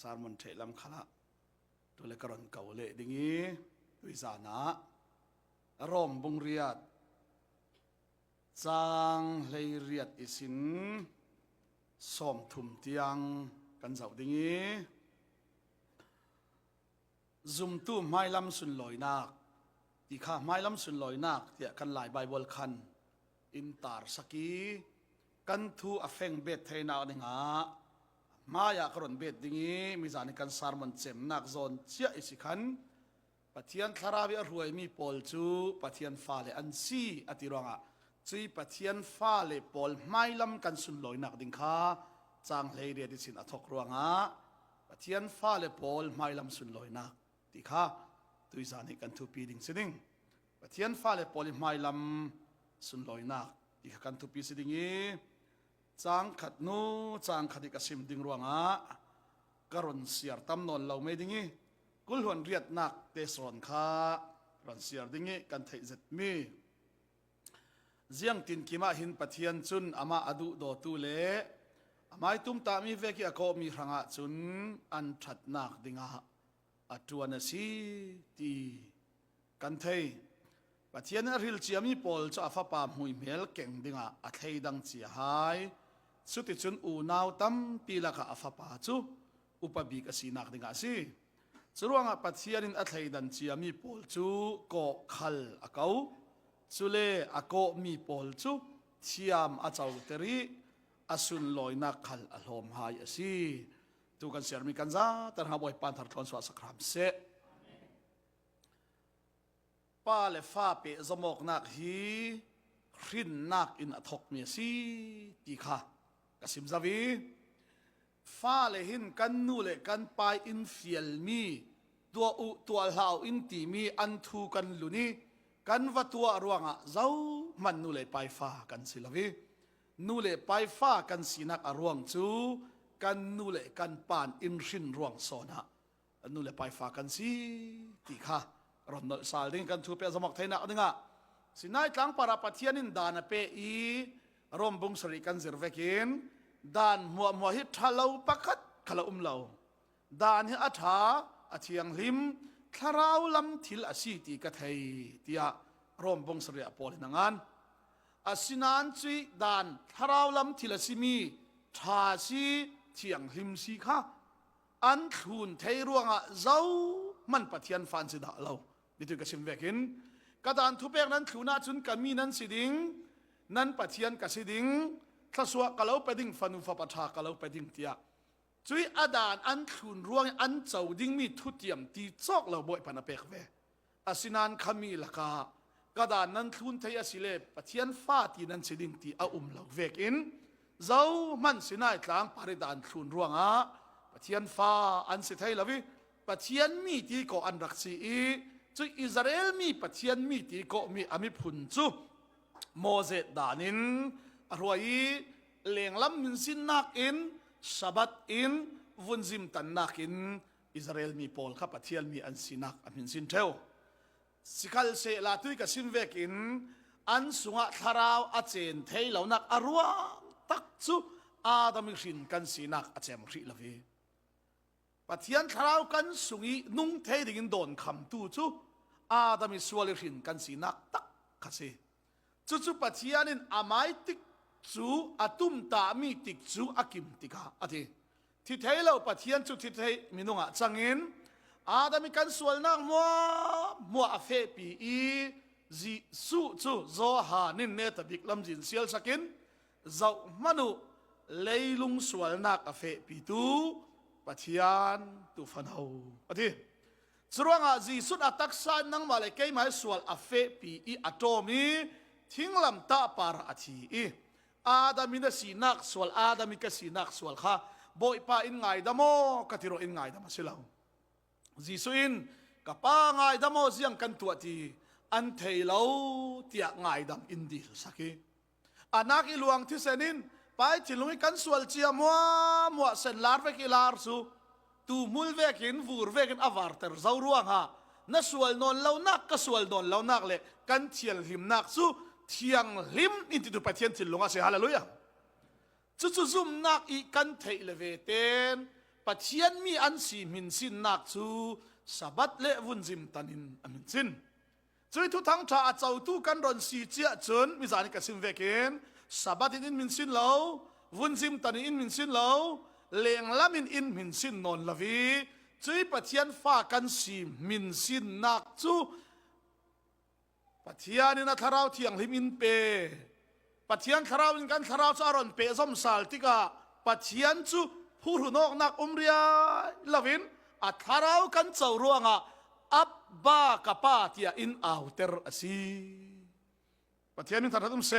สารมันเทลำขละตัวเล็กรอนเก่าเละดิ่งี้วิสานะรอมบงเรียดจางเลยเรียดอิสินสอมถุมเตียงกันเจ้าดิ่งี้ซุมตู้ไม้ลำสุนลอยนักที่ข้าไม้ลำสุนลอยนักเที่ยกันหลายใบวอลคันอินตาร์สกีกันทูอเฟงเบ็ดเทนาหนึ่งมายากรอนเบ็ดดิ่งี้มีจานิกันสารมันเจ็มนักโซนเชี่ยอิสิขันปะเทียนทาราวิอรวยมีปอลจูปะเทียนฟ้าเลอันซีอติรองจุยปะเทียนฟ้าเลปอลไม้ลำกันสุนลอยนักดิ่งข้าจางเลยเรียดิสินอทกรวงปะเทียนฟ้าเลปอลไม้ลำสุนลอยนักที่ข้าตุยจานิกันทูปีดิ่งสิดิ่งปะเทียนฟ้าเลปอลไม้ลำสุนลอยนักที่กันทูปีสิดิ่งจางขัดนูจางขัดอิกสิมดิ่งรวงกรอนเสียร์ตำนนเราไม่ดิ่งกุลหวนเรียดนักเตสรอนข้ารอนเสียร์ดิ่งกันไทยเจ็ดมีเจียงตินกิมาหินปะเทียนจุนอามาอดุโดตูเลอามาตุ้มตามีเวกิอโกมีรังอาจุนอันชัดนักดิ่งอัจวนสีตีกันไทยปะเทียนริลเจียมีปอลจะอาฟ้าปามหุยเมลเก่งดิ่งอัทยดังเจียหายสุดที่จุนอูนาวตั้มปีละกะอาฟ้าปาจูอุปบิกสีนักดิ่งสิจรวงปะเทียนอัทยดังเจียมีปอลจูโกขัลอากาจุเลอโกมีปอลจูเทียมอาเจ้าเตรีอสุนลอยนักขัลอลมหายสิตูกันเสียมีกันจ้าแต่หาบ่อยปานทารทอนสวาสครามเสป้าเลฟ้าเปะสมอกนักฮีครินนักอินอทกเมียสีตีข้ากสิมซาวีฟ้าเลหินกันนูเลกันไปอินเฟียลมีตัวลาวอินตีมีอันทูกันลุนีกันวัตัวรวงเจ้ามันนูเลไปฟ้ากันสิลาวีนูเลไปฟ้ากันสีนักอรวงจูกันนูเลกันปานอินรินรวงโซนะนูเลไปฟ้ากันสิตีข้ารอนนสาลดิ้งกันทูเปสมอกไทยนักนึงสินายกลางปาราปะเทียนินดานเปอีรอมบุงสริกันเซอร์เวกินดานมัวฮิตฮัลโลปักขลาเลาดานฮิอัฐาอาเทียงลิมคาราวลำทิลอาศิติกะไทยที่รอมบุงสริอปอลินังานอาสินานจีดานคาราวลำทิลอาศิมีทาซีเทียงลิมสีข้าอันทุนไทยรวงเจ้ามันปะเทียนฟันสิดาเราดิตุกสิมเวกินกระดานทุเปกนั้นทุนาจุนกามีนั้นสิดิงนั้นปะเทียนกสิดิงถ้าสัวกะเลาไปดิ่งฟันุฟะปะชากะเลาไปดิ่งเตียจุยอดานอันทุนรวงอันเจ้าดิ่งมีทุเตียมตีจอกเราบ่อยปนเปกเวอาสินานขมีละกากระดานนั้นทุนไทยสิเลปะเทียนฟ้าตีนั้นสิดิงตีเอาเราเวกินเจ้ามันสินายกลางปาริดานทุนรวงปะเทียนฟ้าอันสิไทยละวิปะเทียนมีตีก็อันรักสีจุอิสราเอลมีปะเทียนมีตีก็มีอามิพุนจูโมเสสดานินอรวยเลียงลำมินสินนักอินชาบัดอินวุนซิมตันนักอินอิสราเอลมีปอลข้าปะเทียนมีอันสินักอามินสินเทวสิคัลเซลาตุยกับสินเวกินอันสุงะทาราวอาเจนเทยเหล่านักอรวตักจูอาดามิรินกันสินักอาเจมริลาวีปะเทียนคราวกันสุงีนุ่งเทดิ่งโดนคำตูจูอาดามิสวลิรินกันสีนักตักข้าศึจูปะเทียนินอาไมติกจูอาตุมตามีติกจูอากิมติกาอธิที่เทเราปะเทียนจูที่เทมินุงะจังอินอาดามิกันสวลนักมัวอาเฟปีอีจีสูจูโซฮานินเนตบิกลำจินเซียลสักินเจ้ามานุเลยลุงสวลนักอาเฟปีตูปะเทียนตุฟันเอาอธิสรวงจีสุดอัตักษานังมาเลยเกยมาสวลอาเฟปีอีอัตโตมีทิ้งลำตาปาราทีอาดามินสีนักสวลอาดามิกสีนักสวลข้าบ่อยป้าอินไงดามอกติโรอินไงดามสิลาวจีสุอินกับป้าไงดามอเสียงกันตัวทีอันเทลาวเตียไงดามอินดีสักอานักอิลวงที่เซนินไปที่ลุงกันสวลเจียมัวเซนลาร์เวกิลาร์สูตูมุลเวกินฟูร์เวกินอวาร์เตอร์เจ้าร่วงฮะนั่นสวลนนเล่านักก็สวลนนเล่านักเลยกันเทียงหิมนักสูเทียงหิมอินที่ดูไปเทียนที่ลุงอาเสียฮาเลลูยาจุซุมนักอีกันเทเลเวเตนป ปะเทียนมีอันสีมินสินนักจูสบัดเลวุนจิมตันินอมินสินจุยทุทั้งชาเจ้าตู้กันรอนสีเจียจนมิจานิกสิมเวกเนสบัดอินมินสินเหลาวุนจิมตันินมินสินเหลาเลงละมินอินมินสินนนลวีจุยปะเทียนฟ้ากันสีมินสินนักจูปะเทียนนัทราวเทียงลิมินเปปะเทียนทราวอินกันทราวจารอนเปซอมสาลติกาปะเทียนจูผู้หุนอกนักเรียลวินอัทราวกันเจ้าร่วงอับบากะปาติยาอินอาวเตอร์อซีปะเทียนมินทารตุมเซ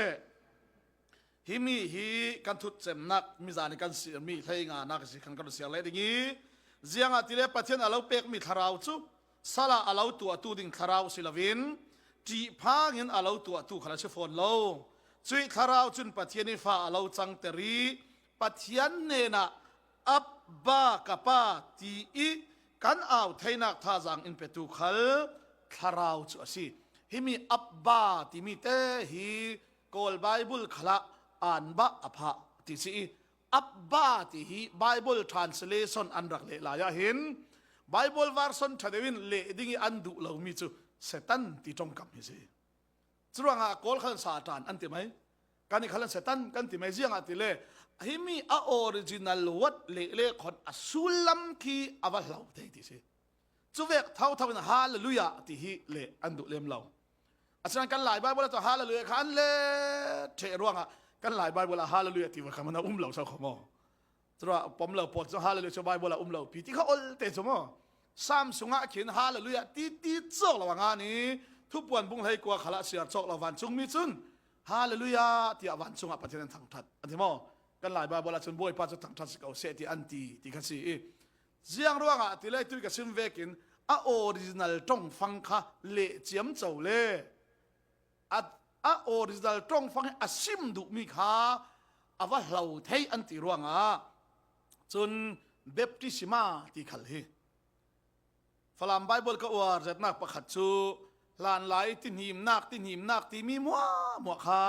ฮิมีฮีกันทุดเจมนักมิจานิกันเสียมีใครงานักสิขันกันเสียเลยดิ่งเจียงอติเลปะเทียนอาลาวเปกมิทราวจูสละอาลาวตัวตูดิ่งทราวสิลวินจีพางินอาลาวตัวตูขลังเชฟอนโลจุยทราวจุนปะเทียนฟ้าอาลาวจังเตรีปะเทียนเนนะอับบากะปาตีอีกันเอาไทนักท่าจังอินเปตุขัลทาราวจุสิฮิมีอับบาติมีเตฮีกอลไบเบิลขละอ่านบะอภะติสิอับบาติฮีไบเบิลทรานสเลชันอันรักเลลายาเห็นไบเบิลวาร์สันชาเดวินเลดิ้งอันดุเหล่ามีจุเซตันติจงกำฮิสิจุรังอากอลขันซาตานอันติไหมการนี้ขันเซตันกันติไหมเจียงอติเลฮิมีออริจินัลวัดเล่คนอสุลัมคีอวัลลาวเทติสิจุเวกเท่าเป็นฮาเลลูยาที่ฮิเลอันดุเลมลาวอาจารย์กันหลายใบบอกว่าฮาเลลูยาขันเลเทรวงกันหลายใบบอกว่าฮาเลลูยาที่ว่าคำนั้นลาวชาวขมอจุระผมเราปวดจะฮาเลลูยาชาวใบบอกว่าลาวพี่ที่เขาอลเตจมอสามสุงะเขียนฮาเลลูยาที่จอกระหว่างงานนี้ทุกวันบุ้งให้กว่าขลักเสียจอกระหว่างจุงมีจุนฮาเลลูยาที่อวันจุงะปฏิเสธทางทัดอันที่มอกันหลายบาบลาชนบวยป้าจะตั้งทัศน์เก่าเสติอันตีที่กันสิเสียงร้องที่เลยตุยกับซิมเวกินออริจินัลตรงฟังค่ะเละเจียมเจ้าเล่ออริจินัลตรงฟังอาซิมดุมีค่ะอว่าเราเทอันตีร้องจนเบปติสิมาที่ขัลเฮฝรั่งไบเบิลก็ว่าจะนักประคัตจูลานไหลตินหิมนักที่มีมัวค่ะ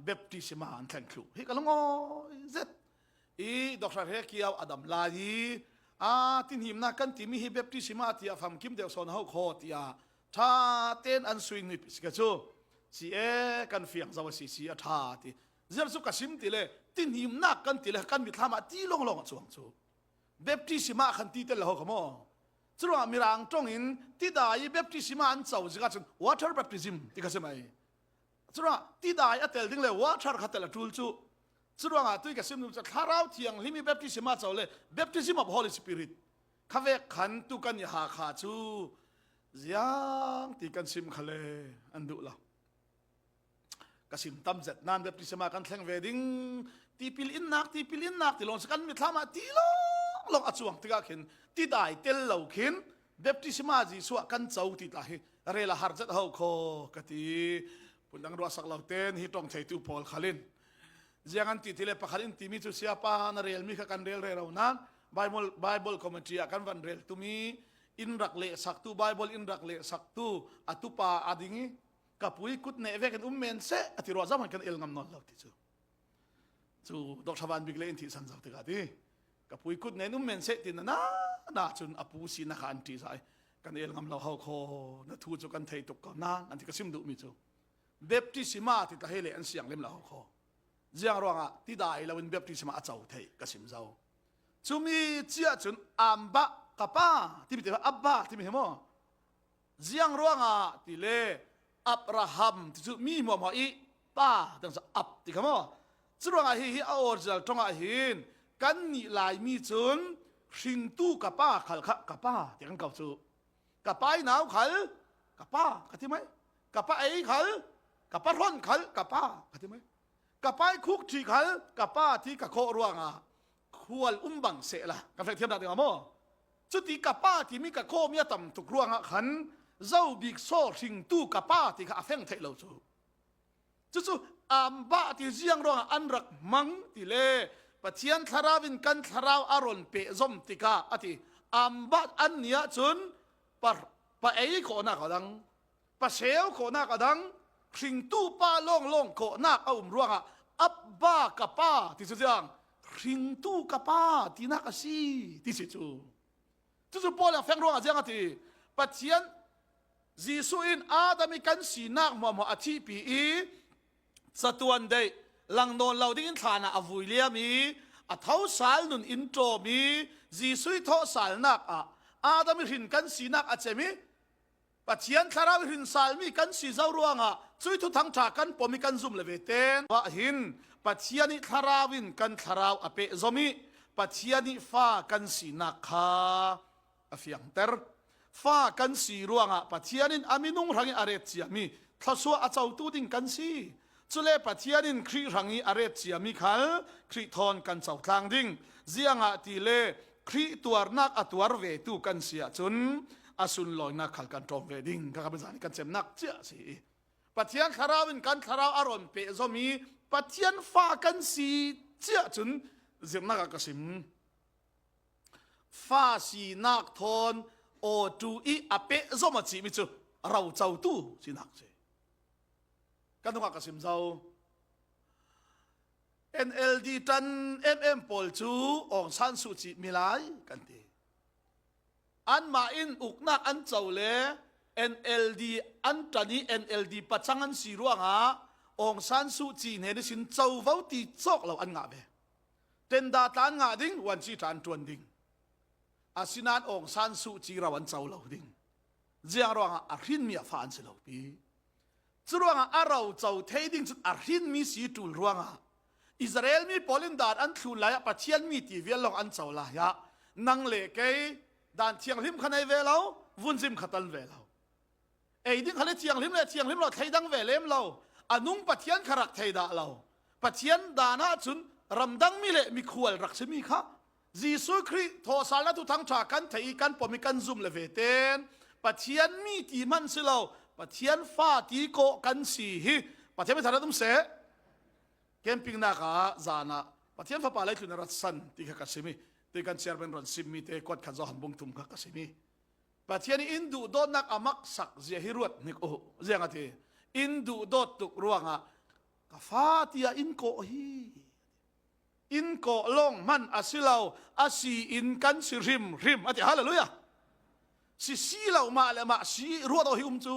เบปติสิมาอันแข่งครูเฮก็ลงอ๋อเจ็ดดอกชาเฮกิเอาอดัมลายีตินหิมนักกันที่มีเบปติสิมาที่ฟังคิมเดียวสอนเขาโคตรท่าเต้นอันสวิงนิพิสกัจูสีกันเฟียงสวัสดิ์สีท่าที่เจ้าสุกสิมติเลยตินหิมนักกันที่เลยกันมิทามาที่ลงจวงจูเบปติสิมาขันที่เตลเขาขโมจุดว่ามีรางตรงอินที่ได้เบปติสิมาอันเจ้าจิกาจน water baptism ที่เขาเสมัยจุดว่าที่ได้อัตเตลดิ้งเลย water ขัดเตลทูลจูจุดว่าตัวกับซิมนุจะทาราวเทียงที่มีเบปติสิมาเจ้าเลยเบปติสิมา Holy Spirit ข้าเวกขันตุกันยาขาจูยังที่กันซิมขเลอันดุละกสิมตั้มเจ็ดนานเบปติสิมากันแข่งเวดิ้งที่พิลินนักที่ลงสกันมิทามาที่ลงอัจฉริยะที่กันที่ได้เตลเหล่าขินเบปติสิมาจีสวะกันเจ้าที่ตาหิเรลาฮาร์จัดเขาโคกติปุ่นดังรัวสักเหล่าเต้นฮิตองใช้ตูพอลขลินjangan titile pakalin timi tu siapa na real mi kan real raunan bible commentary akan van real tumi inrak le saktu bible inrak le saktu atupa adingi kapui kut ne veken mense ati ro zaman kan el ngam non lak ti chu dok saban bigle inti san zak tikati kapui kut ne mense tin na chun apu si na kan ti sai kan el ngam lo ho kho na thu chu kan thei tok ka na anti ka sim du mi chu baptisma ti ta hele an siang lem la ho kho jiang ronga ti dai lawin baptisma a chau thei ka sim zau chumi chia chun amba kapa ti bi te abba ti mi hemo jiang ronga ti le abraham ti chu mi mo i pa dang sa up ti kamo chu ronga hi a original tonga hin kan ni lai mi chun hring tu kapa khal kha kapa ti kan kau chu kapa i nau khal kapa ka ti mai kapa ai khal kapa ron khal kapa ka ti mai kapa i khuk thi khal kapa ti ka kho ruanga khual bang se la ka fe thiam da ding mo chu ti kapa ti mi ka kho mi tam tuk ruanga khan zau bik so hring tu kapa ti ka afeng thei lo chu chu ba ti jiang ruanga an rak mang ti le pathian tharawin kan tharaw aron pe zom tika ati ba an nia chun pa ei ko na ka dang pa seo ko na ka dang hring tu pa long ko na ruanga abba kapa ti chu jiang ริงตู้กะป้าที่นักสิที่สิจูจู่ๆพอแล้วแฟงรวงอาเจียงที่ปัจเจียนจีสุอินอาดามิกันสีนักมัวอาทิปีอีสตวนเดลังโนนเราดิ้งฐานะอวุยเลียมีอัท้าสาลนุนอินโตรมีจีสุยท้าสาลนักอาดามิหินกันสีนักอาเจมีปัจเจียนคาราวิหินสาลมีกันสีเจ้ารวงช่วยทุกทางจากกันปมีกันซุ่มเลเวเตนว่าหินปัจเจียนิคาราวินกันคาราวอเปซมีปัจเจียนิฟ้ากันสีนักขาอฟิยังเตอร์ฟ้ากันสีรวงปัจเจียนินอามินุงรังอาเรตเจียมีทศวรรษเจ้าตูดิงกันสีจุเลปัจเจียนินครีรังอาเรตเจียมีขัลครีทอนกันเจ้าทางดิ่งเจียงตีเลครีตัวนักอตัวเวตูกันเสียจุนอาสุนลอยนักขัลกันตรอมเวดิ่งข้าพเจ้านี่กันเจ็บนักเจ้าสิปัจเจียนคาราวินกันคาราวอารมณ์เปซมีปัจเจียนฟ้ากันสีเจ้าจุนเจ็บนักกสิมฟ้าสีนักทอนโอจูอีอเปซมาจีมิจูเราเจ้าตู้สีนักเจกันต้องกสิมเจ้า NLD ตัน MM ปอลจูองซันสุจิมิไลกันทีอันมาอินอุกนักอันเจ้าเล NLD อันตันนี้ NLD ปัจจังอันสีร่วงองซันสุจิเนี่ยดิฉันเจ้าเฝ้าตีจอกเราอันงาเบเต็นดาตานงาดิ้งวันจีตานจวนดิ้งอาศินานองซันสุจิเราวันเจ้าเราดิ้งเจ้าร่วงอารินมีฟ้าอันเสลาปีจรวงอาเราเจ้าเทดิ้งจุดอารินมีสีตุลร่วงอิสราเอลมีโพลินดานอันทุลายปัจเจียนมีตีเวลลงอันเจ้าลายะนังเล่เกยดานเทียงลิมขณะเวลาวุ่นซิมขัดตันเวลาไอ้ดิ้งขณะเทียงลิมเราไทยดังเวเลมเราอนุงปัจเจียนขรักไทยด่าเราปัจเจียนดานาจุนรำดังมีเละมีขวลรักษมีค่ะจีสุคริโทสาลทุทั้งจากกันไทยกันปมีกันซุ่มเลเวเตนปัจเจียนมีตีมันสิเราปัจเจียนฟ้าตีโกกันสีฮิปัจเจียนไม่ทันได้ตุ้มเสเกมปิงนักจานะปัจเจียนฟ้าปลายคือนรัสซันตีขกัสมีตีกันเชียร์เป็นรันซิมมีเตกอดขันจอหันบงตุมขกัสมีปัจเจียนอินดูโดนนักอามักสักเจียฮิรวดนิโอเจียงอะไรอินดูโดดตุกรวงกฟ้าตีอินโกฮีอินโกลงมันอาศิลาอาศีอินกันสิริมอาทิฮาเลลูยาสีเหล่ามาเลยมาสีรัวตัวหิมจู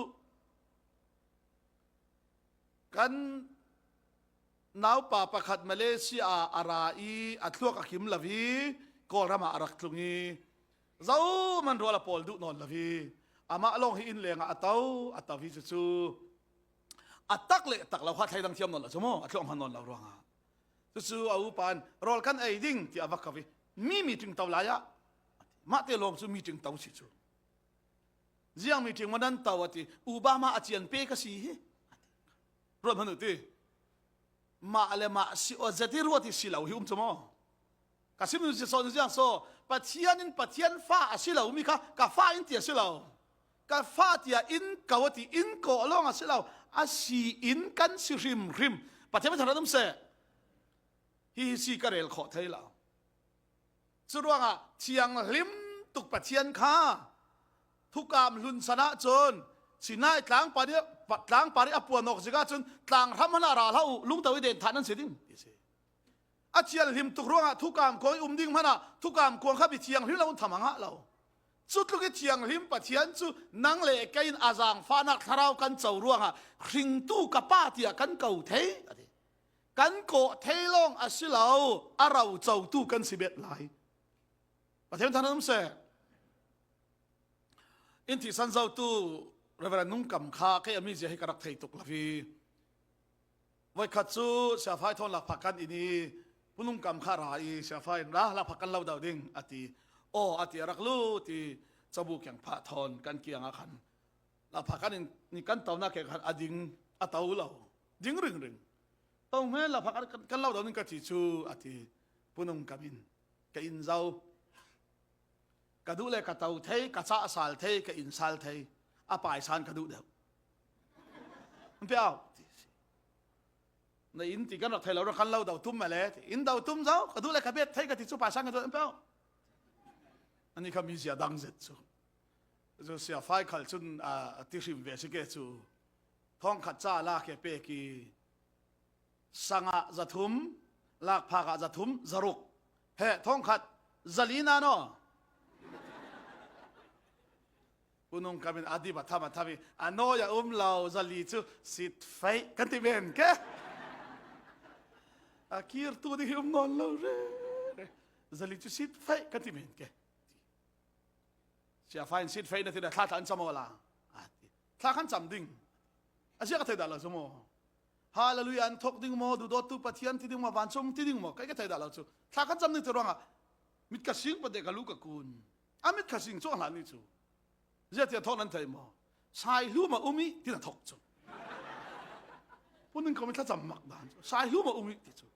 กันนาวป่าประคัดมาเลเซียอาราอีอัตลวกขิมลาวีก็รามาอารักตุงีเจ้ามันรัวละปอลดุนอนลาวีอามาลงหินเลงอัตตาวิจูอัตตักเละตักเราขัดไทยดังเทียมนอนละชั่วโมงอัตลงหันนอนเรารัวงจู่ๆเอาปานรอลกันไอ้ดิ้งที่อวักกะวีมีถึงเตาลายะมาเตลงจู่มีถึงเตาสิจู่เจียงมีถึงวันนั้นเตาว่าที่อุบามาอาเจียนเปกสีรวมหันุตีมาอะไรมาสิโอเจติรัวที่สิเหล่าหิวชั่วโมงกะสิมันจะสอนเจียงโซปัจเจียนฟ้าสิเหล่ามีค่ะกะฟ้าอินเตียสิเหล่ากะฟ้าเตียอินกะวติอินโกลงสิเหล่าอาศีอินกันสิริมปัจเจียนไม่ทันได้ตุ้มเสฮีซีกระเรลขอไทยเราสุดว่าเชียงลิมตุกปัจเจียนค่ะทุกกามลุนสนะจนสินายกลางปาริอปวนอกสิกาจนกลางทำนาราเล่าลุงตะวิเดนฐานนั้นเสียดิ้งอาเชียนลิมตุกร่วงทุกกามกอยดิ้งมันทุกกามกวงขับเชียงลิมเราทำมังะเราสุดลูกเชียงลิมปัจเจียนจูนังเล่กินอาจางฟ้านักทาราวกันเจ้าร่วงขิงตู้กับป้าเตียกันเก่าเทกันโกเทลงอาศิลาอาเราเจ้าตู้กันสิเบ็ดไหลประเทศท่านนั้นเสอินทิสันเจ้าตู้เรเวรนุ่งกำข้าแค่มีเสียให้กระดักไทยตกลาวีไว้ขัดสู้เสียไฟทอนหลักผักกันอินีผู้นุ่งกำข้ารายเสียไฟนะหลักผักกันเล่าดาวดิ้งอติอติรักลู่ที่จะบุกอย่างพระทอนกันเกียงอาคันหลักผักกันนี่กันเต่าหน้าแข่งขันอดิงอเต่าเราดิ้งรึงต้องแม่เราพักกันเล่าเดี๋ยวนี้ก็ที่ชูอาทิปุ่นงกับอินเจ้ากระดูเลยกระเตาเทกระซาสาลเทกระอินสาลเทอาปายสานกระดูเดียวมันเปล่าในอินที่กันเราไทยเราคันเล่าเดี๋ยวตุ้มมาเลยอินเดี๋ยวตุ้มเจ้ากระดูเลยกระเบียดเทกระที่ชูปายสานกระดูมันเปล่าอันนี้เขามีเสียดังเสร็จชูเสียไฟขัดชุนที่ริมเวสิเกจูท้องขัดจ้าลากเปกีสังอาจะทุ่ม ลากพากะจะทุมจรุกเฮท้องขัดจลีนาโนปุนุงกามินอดีบัตธรรมะทวีอันโนยาเราจลีจูสิทไฟกันติเบนแกอาคีร์ตัวที่นอนเราเร่จลีจูสิทไฟกันติเบนแกเสียไฟสิทไฟนั่นที่เด็ดท่าทันสมอลาท่าขันจำดิ่งอาเซียก็เท่านั้นสมอฮาเลลูยาทกดิ่งโมดูดตุปะเทียนที่ดิ่งมาวันชมที่ดิ่งโมใครก็เท่านั้นจูท่าขันจำดิ่งตัวงอ่ะมิดกระสิงประเดกลูกกุนอามิดกระสิงช่วงหลังนี่จูเจ้าที่ทอกนั้นเท่ามั้ยชายรู้มาอุ้มที่นั่นทอกจูพวกนึงเขาไม่ท่าจำมักบ้านชายรู้มาอุ้มที่จู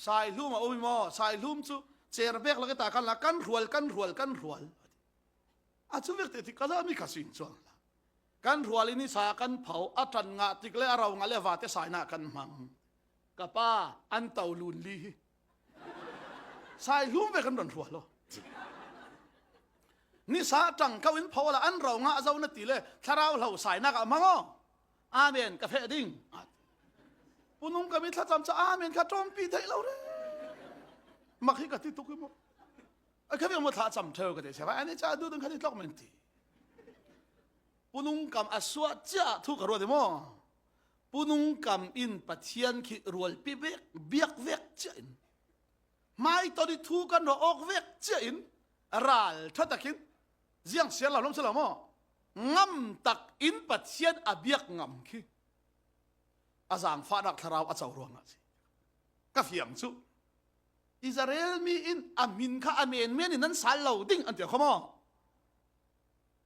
ชายรู้มาอุ้มมั้ชายรู้จูเจอร์เบกแล้วก็ตากันละกันรัวอาจจะเวกที่ก็จะมีกระสิงช่วงละกันรัวลินิสากันเผาอัตรันงาติกเลเรางาเลวาเตสายนากันมังกับป้าอันเต่าลุนลีชายรู้ไปกันโดนรัวโลนิสาจังเขาอินพอละอันเรางาเจ้าหน้าที่เลยถ้าเราสายนักมังอ๋ออาเมนกับเพดิ้งปุนุงกับมิตรจำจะอาเมนข้าจอมปีไทยเราเลยมักให้กับที่ตุกข์มั้งไอ้ข้าพี่มาท้าจำเธอกันได้ใช่ไหมอันนี้จะดูตั้งแค่ที่ล็อกมันทีปุนุงกับอสวะจ้าทุกข์รัวเดโมปุนุงกับอินปัจเจียนขีรัวปีเบกเบียกเวกเจนไม่ตอนที่ทุกข์กันเราออกเวกเจนรัลทัดตะคินเสียงเสียงเราล้มสลามงำตักอินปัจเจียนอเบียกงำขี้อาจารย์ฟ้าดักทาราวอาจารย์รวงสิก็เฟียงสุอิสราเอลมีอินอามินข้าอาเมนเมนินั้นสายเหล่าดิ้งอันเดียวเขามอ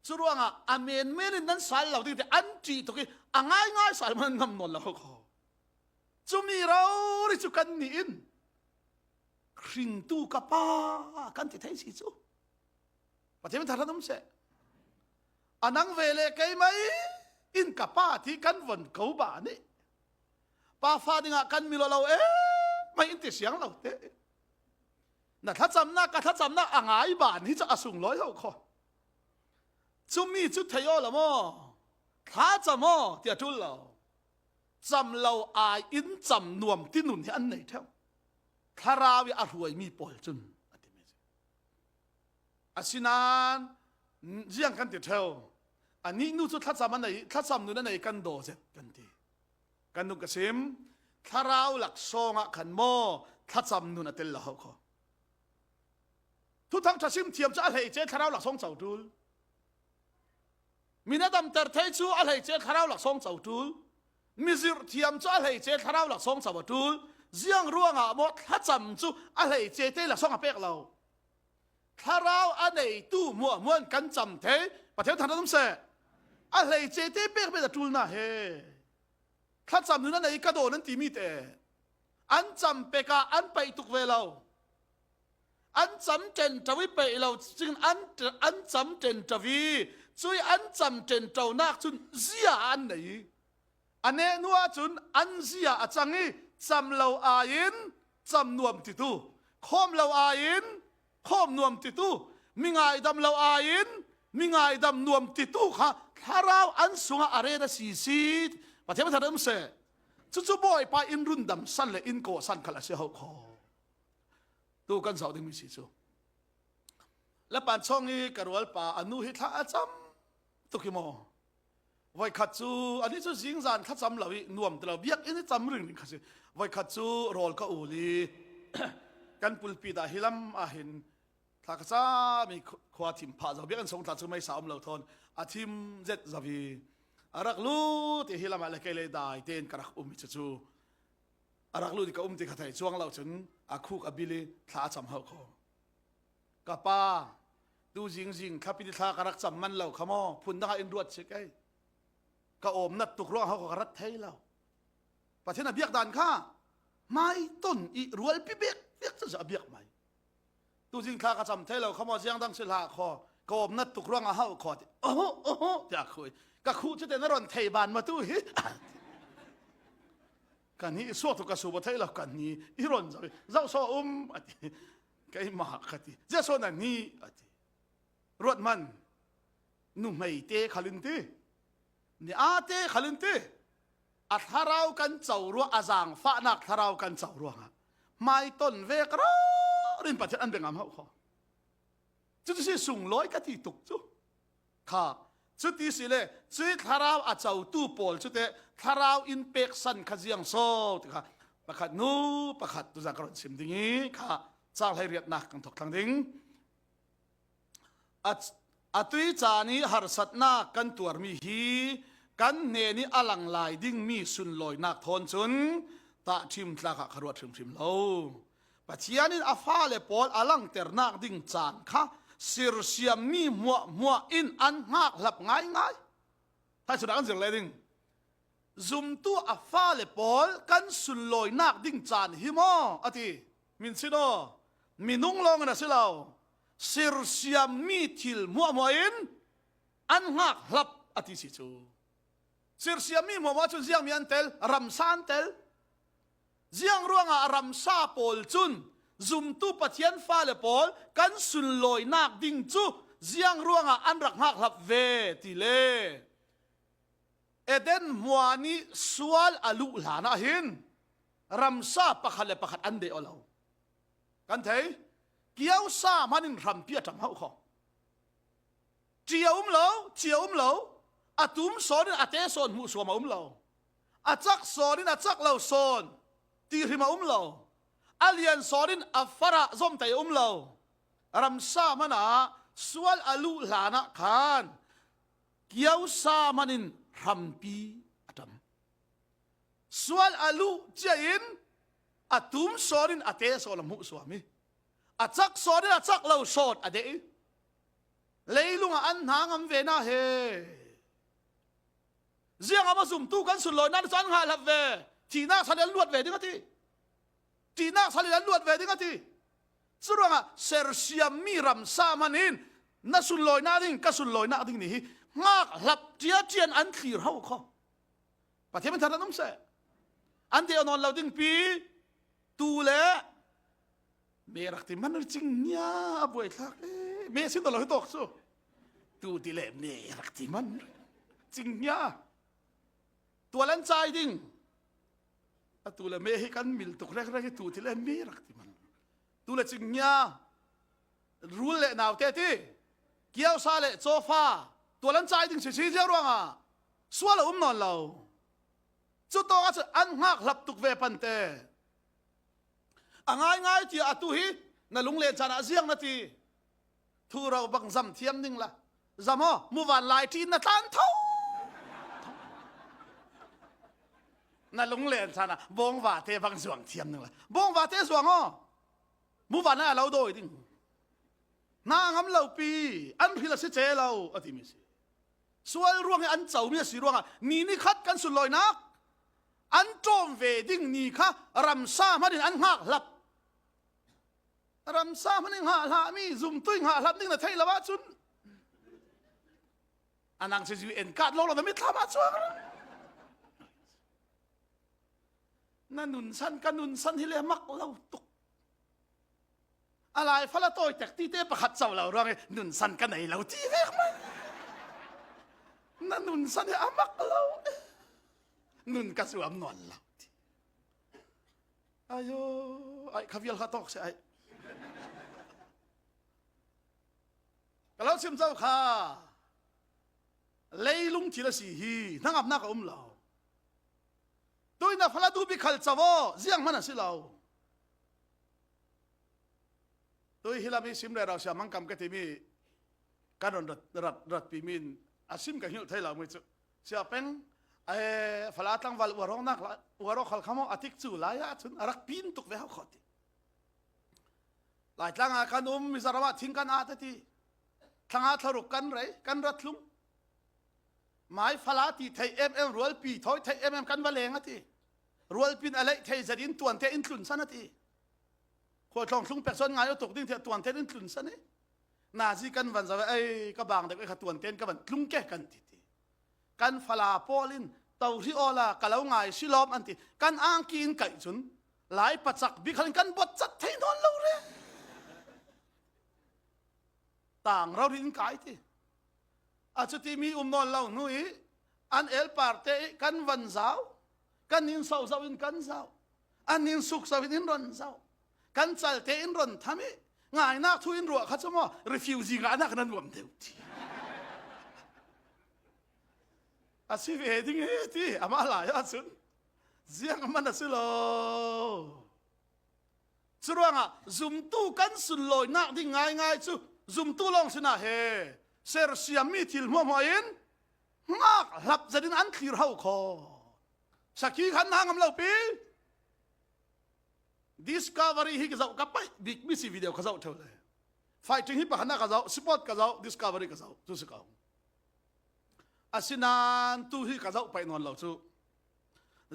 สุรวงอ่ะอาเมนเมนินั้นสายเหล่าดิ้งแต่อันจีตุกี้ง่ายสายมันนำนนแล้วเขาจุมีเราได้จุกันนี่อินคริงตูกับป้ากันที่ไทยสิจูปฏิบัติธรรมน้ำเสอันนั้นเวลาใครไม่อินกับป้าที่กันวันเขาบ้านนี่ป้าฟ้าดิ่งกันมีเราไม่อินติเสียงเราเต้น่ะถ้าจำหน้าก็ถ้าจำหน้าง่ายบ้านที่จะอสุงร้อยเขาขอจุมีจุดเทียละมั้งถ้าจำมั้งเดี๋ยวจุดเราจำเราอินจำนวมที่หนุนที่อันไหนเท่าคาราวิอาหวยมีปอลจุนอาศินานเรื่องกันติดเท่าอันนี้นู่นสุดทัศน์มันไหนทัศน์นู่นนั่นไหนกันโดเสกันทีกันนุ่งกระสิมคาราวหลักซองะขันโมทัศน์นู่นนั่นเตลละเขาขอทุกทั้งทัศน์เทียมจะอะไรเจ้าคาราวหลักซองเจ้าดูลมีนัดดำเตอร์เทจูอะไรเจ้าคาราวหลักซองเจ้าดูลมีสิรเทียมจะอะไรเจ้าคาราวหลักซองเจ้าดูลเรื่องร่วงอ่ะหมดทัศน์จูอะไรเจ้าเตหลักซองอ่ะเป๊กเราถ้าเราอันไหนตู้มัวกันจำเทประเทศไทยต้องเสียอะไรเจเต้เป๊กเป็นตัวน่ะเฮถ้าจำนั้นไหนกระโดดนั้นตีมีแต่อันจำเป๊กอันไปตุกเวลาอันจำเจนจะวิไปเราจึงอันจำเจนจะวิช่วยอันจำเจนเจ้านักจุนเสียอันไหนอันนี้นัวจุนอันเสียจังงี้จำเราอินจำนวมติตูคอมเราอินข้อมนวมติตูมีไงดำเราอินมีไงดำนวมติตูค่ะถ้าเราอันสุงอะไรนะสีประเทศไทยเริ่มเสจู่ๆบ่อยไปอินรุ่นดำสั้นเลยอินโกสั้นขลังเสียเขาคอตูกันสาวที่มีสีจูและป่านช่องนี้กระวลป่าอนุหิตาจำตุกิโมไว้ขัดจูอันนี้จูสิงสันขัดจำเราอีนวมแต่เราเบียกอินจำเรื่องนี้ขัดจูไว้ขัดจูโรลก็อูลีกันปุลปีดาฮิลัมอาหินทักษะมีขวาทิมพาจะเบียกันส่งทัดจูไม่สาวเราทนอาทิมเจ็ดจะวีอารักลูที่ฮิลัมอะไรก็เลยได้เต้นกระอุ้มมิจูอารักลูที่ก็อุ้มที่ขัดให้ช่วงเราจนอาคุกอบิลีท้าจำเขาเขากับป้าดูจริงขับพิธีท้ากระจำมันเราขโมยพุ่นได้อินรวดเช็คไอ้ก็อมนัดตุกร้องเขาก็รัดเทเราประเทศนั้นเบียกดันข้าไม่ต้นอีรวยปีเบียกจะเบียกไหมตัวจริงข้ากระจำเทเราเขามาเสียงดังเสียหาคอกบนัดตุกร่วงอาหาคอที่โอ้โหอยากคุยก็คุยจะเป็นนรนเทบานมาตู้ฮิกันนี้สวดตุกสูบเทเรากันนี้อีรอนจะเจ้าโซ่ไก่หมากที่เจ้าโซ่นั่นนี่รถมันนุ่มไม่เตะขลินตีนี่อาเตะขลินตีอัฐาราวกันเจ้ารัวอาจางฟ้านักทาราวกันเจ้ารัว ไม่ต้นเวกรอรินประเทศอันเป็นงามเฮาขอจุดที่สูงร้อยกะที่ตุกจุค่ะจุดที่สิเลยจุดทาราวอาเจ้าตู้ปอลจุดเตทาราวอินเป็กสันขจียงโซค่ะประคัดนูประคัดตุจักรสิมดิ้งค่ะจ้างให้เรียดนักกันถกทางดิ้งอัตุยจานีหารสัตนากันตัวมีฮีกันเนนี่อลังลายดิ้งมีสุนลอยนักทนจุนตาชิมตลาขรวดชิมโลปัจจัยนี้อาฟ้าเลปอลอลังเตอร์นักดิ้งจานค่ะสิรเสียมมีมัวอินอันหักหลับง่ายถ้าสุดอันเสียงเลยดิ้งซุมตัวอาฟ้าเลปอลกันสุนลอยนักดิ้งจานฮิโมอติมินซิโนมินุงลงนะสิเราสิรเสียมมีทิลมัวอินอันหักหลับอติสิจูสิรเสียมมีมัวจุนเสียงมีอันเตลรัมซานเตลเสียงร่วงอารัมซาปอลจุนซุมตู้ปะเทียนฟ้าเลปอลกันสุนลอยนักดิ้งจูเสียงร่วงอันรักหักหลับเวติเลเอเดนมัวนีสวลอลุลานะหินรัมซาปะขัดเลปะขัดอันเดอเรากันเถอะเกี่ยวซามันนินรัมเปียจำเฮาขอเจียวเราอาตุมสอนอาเตสอนมุสวมาเราอาจักสอนอาจักเราสอนตีริมาเราอาเลียนสอนอาฟาระซอมไตเรารัมซามันสวลอลุลานะขานเกี่ยวซามันนินรัมปีอดัมสวลอลุเจอินอาตุมสอนอาเตสอนมุสวามีอาจักสอนอาจักเราสอนอเดเลยลุงอันหางอันเวน่าเฮเสียงอามาสุ่มตู้กันสุดลอยนั่นสันหาลับเวทีน่าสันลวดเวดิ้งกันทีน่าสันลวดเวดิ้งกันสุดว่าเซอร์เซียมีรัมซามันอินนั่นสุดลอยน่าดิ้งก็สุดลอยน่าดิ้งนี่งากหลับเจียเจียนอันขีร์เฮาข้อประเทศมันทันนุ่มเสอันเดียวนอนเราดิ้งปีตูเล่เมรักที่มันจริงเนี่ยบ่อยทักเมสินตลอดตกสู้ตูที่เล่เมรักที่มันจริงเนี่ยตัวเล่นใจดิ้งตัวเล่เมให้กันมิลตุกแรกตูที่เล่เมรักที่มันตัวเล่จริงเนี่ยรู้เล่หนาวเตที่เกี่ยวซาเล่โซฟาตัวเล่นใจดิ้งชี้เจ้าร่วงสวลนอนเราจุดตัวก็จะอันหักหลับตุกเวปันเตง่ายที่อาตุฮีนั่นลุงเล่นชนะเสียงนาทีทูเราบังจำเทียมนิ่งละจำอ๋อมู่วันลายที่นั่นทันเท่านั่นลุงเล่นชนะบงว่าเทบังสวงเทียมนิ่งละบงว่าเทสวงอ๋อมู่วันน่ะเราโดยดิ้งนางำเราปีอันพิลาสิเจเราอธิมิสิส่วนร่วงอันเจ้ามีสิร่วงนี่คัดกันสุดลอยนักอันโจมเวดิ้งนี่ค่ะรัมซามันอันหักหลับรัมซามันหักหลับมีซุ่มตุ้งหักหลับนิ่งนะไทยละวะจุนอันนั้นจะอยู่เอ็นกัดโลกเราไม่ทำมาช่วยนั่นนุนสันกันนุนสันที่เลี้ยมักเราตุกอะไรฟาลาโต้จากที่เตะประคัดเจ้าเราเรื่องนุนสันกันไหนเราที่เวกมันนั่นนุนสันที่อามักเรานุนกระสวมนอนเราอายุไอ้ขวิลข้าตอกใช่ก็แล้วชิมเจ้าค่ะเลยลุงทีละสี่ฮีนั่งอับนักเราตัวน่ะฟาลาดูบิขัลเจ้าเสียงมันน่ะสิเราตัวฮิลามีชิมเลยเราเสียมังกำกะทิมีการรัดปีมินอาชิมกับหิวไทยเราไม่จุเสียเป็นฟลาตังวัลวารองนักวารองขลขโมอติกจูลายะจุนรักปีนตุกเวหขดหลายตั้งอาการมิสารวัตทิ้งกันอาตติทั้งอาทรุกันไรกันรัดลุงหมายฟลาตีไทยรัวลปีถอยไทยกันวัลเลงติรัวลปีนอะไรไทยจะดินตัวเทอินทุนสันติคนทองลุงเป็ดส่วนงานยกตกดิ้งเทตัวเทอินทุนสันนี่นาซีกันวันจะไอ้กบางเด็กไอ้ขตัวเทนกับวันลุงแก่กันติกันฟลาโปลินเต่าที่อลากะเลาไงชิลอมอันติกันอ้างกินไก่จุนหลายปัจจักบิคันกันบดจัดให้นอนเราเลยต่างเราดินไก่ที่อาจจะที่มีนอนเราหนุ่ยอันเอลปาร์เตกันวันเสาร์กันนินเสาร์อินกันเสาร์อันนินสุกเสาร์อินรันเสาร์ กันจัลเตอินรอนทำไมง่ายนักทุอินรัวเขาจะมา refuse กันนักนั้นรวมเดียวทีอาชีพเฮดิ้งเฮที่อามาลายอาสุนเสียงมันน่ะสิโลสุดว่าง่ะซุมตู้กันสุดลอยนักที่ง่ายๆซุซุมตู้ลองสินะเฮเซอร์เซียมีทิลมัวอินนักหลับจะดินอันคลีร์เฮาคอสักทีขันหางมเราปี discovery ฮิกเจ้ากับไปบิ๊กมิสิวิดีโอเขาเจ้าเท่าเลย fighting ฮิปะหันหน้าเขาเจ้า sport เขาเจ้า discovery เขาเจ้าทุกสิ่งอาศินันตู้ฮิเขาเจ้าไปนอนเราสู้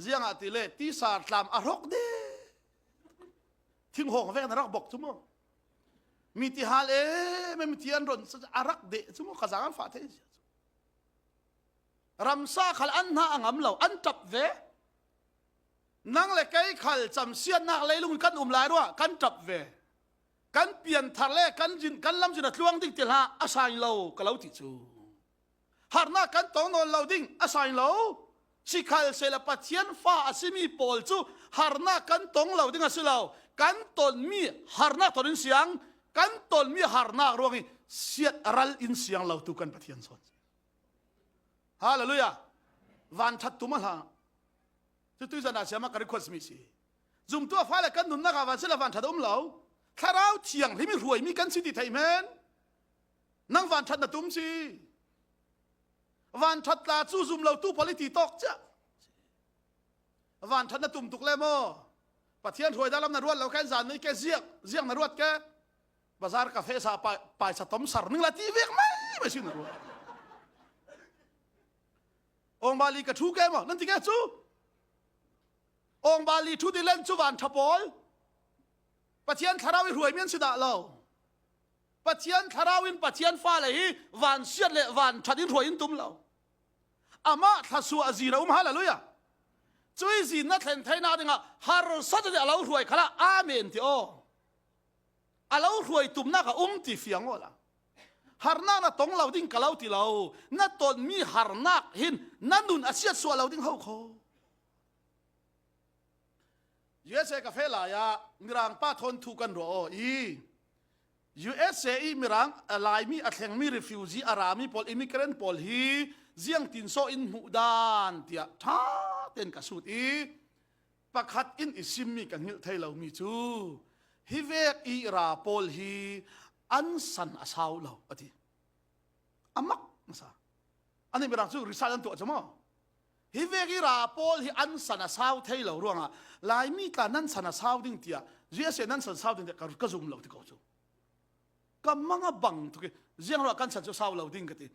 เสียงอาทิเลที่สาดลามอารกเดทิ้งห้องแฟนอารกบอกทุกมั้งมีที่ฮาเลไม่มีที่อันรอนอารกเดทุกมั้งข้าสั่งฝาเทศรำซาขัลอันหน้าอังเราอันจับเวนั่งเล็กไอ้ขัลจำเสียนนักเลยลุงกันลายด้วยกันจับเวกันเปลี่ยนทะเลกันจินกันลำจินทลวงดิ้งเตล่าอาศัยเราก็เราติดจูหารหน้ากันตองนอนเราดิ้งอาศัยเราสิขัลเสลปัทยันฟ้าอาศิมีโพลจูหารหน้ากันตองเราดิ้งอาศัยเรากันตนมีหารหน้าตนอินเสียงกันตนมีหารหน้ารวงเสียดรัลอินเสียงเราตุกันปัทยันสอนฮาเลลูยาวันทัดตุมาลาทุกท่านอาจจะมาการิควสมิสิจุ่มตัวฟ้าและกันนุนนักวันเสลวันทัดเราถ้าเราเที่ยงที่มีรวยมีกันสิทธิไทยแมนนั่งวันทัดนัดตุมสิวันทัดลาจูจุ่มเราตู้ politics ตกจ้ะวันทัดนัดตุมตุกเลโมปะเทียนรวยได้ลำนัดรวดเราแค่จานนี้แค่เสียงนัดรวดแค่บาซาร์กาแฟซาไปสะต้มสารนึงละทีเวกไม่ใช่นัดรวดองบาลีกระทูแกมั้งนั่นที่แกจูองบาลีทูดิเลนจูวันทับอลปะเทียนคาราวิรวยเมียนสิดาเราปะเทียนคาราวินปะเทียนฟ้าเลยวันเสียดเลยวันทัดินรวยอินตุมเราอามาทัศวาจีเราฮาเลลูยาจุยจีนัดเห็นไทยนาดิงะฮาร์สัตเดเรารวยขละอาเมนที่โอเรารวยตุมนักที่เฟียงโอละฮาร์นาตองเราดิ้งกะเราที่เรานัดตนมีฮาร์นาหินนั่นนุนอาเซียสัวเราดิ้งเฮาโคUSA กาแฟลายามีรังป้าทนถูกันรอUSA มีรังลายมีอัตแห่งมี refugee อารามีพอล immigrant พอลฮีเจียงตินโซอินหูดานเตียท่าเต็นกสุดปะคัดอินอิซิมมีกันหิลไทยเรามีจูฮิเวกอีราพอลฮีอันสันอาสาวเราอธิอามักนะซะอันนี้มีรังจูริซาลันตัวจะมั้งฮิเวกอีราพอลฮีอันสันอาสาวไทยเราร่วงอ่ะลายมีการนั่นสันอาสาวดิ้งเตียเจียเสนั่นสันอาสาวดิ้งเตียก็จุ่มเราที่เขาจูก็มังบังทุกเรื่องเรากันสันอาสาวเราดิ้งกันที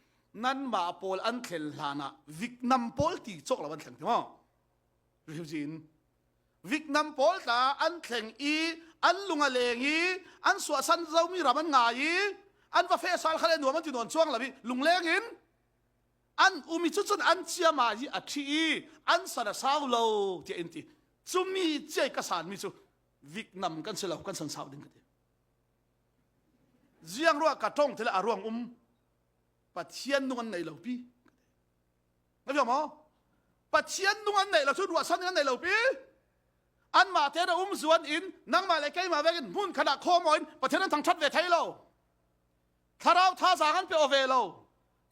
นั่นมาพอลอันเคลลานะวิกนัมพอลที่จกเราวันแข่งที่มั้งริวจินวิกนัมพอลตาอันแข่งอันลุงอเลงอันสวดสันเรามีรามันง่ายอันว่าเฟซาลเขาเล่นหนูมันที่นอนช่วงละพี่ลุงเลงินอันอุมิจุดอันเชียมาอัฐิอันสันสาวเราที่เอ็นตีจุมีเจ้ากษัตริย์มีจุวิกนัมกันเสลากันสันสาวดิ้งกันเจียงรัวกระทงเทละอารวงปัจเจียนนวลในเหล่าพี่แล้วพี่มั้งปัจเจียนนวลในเหล่าชุดรัวสันกันในเหล่าพี่อันมาเทระส่วนอินนั่งมาเลยใกล้มาเวกินมุ่นขนาดโคมอินประเทศนั้นทางชัดเวทไทยเราถ้าเราท่าสากันไปโอเวเรา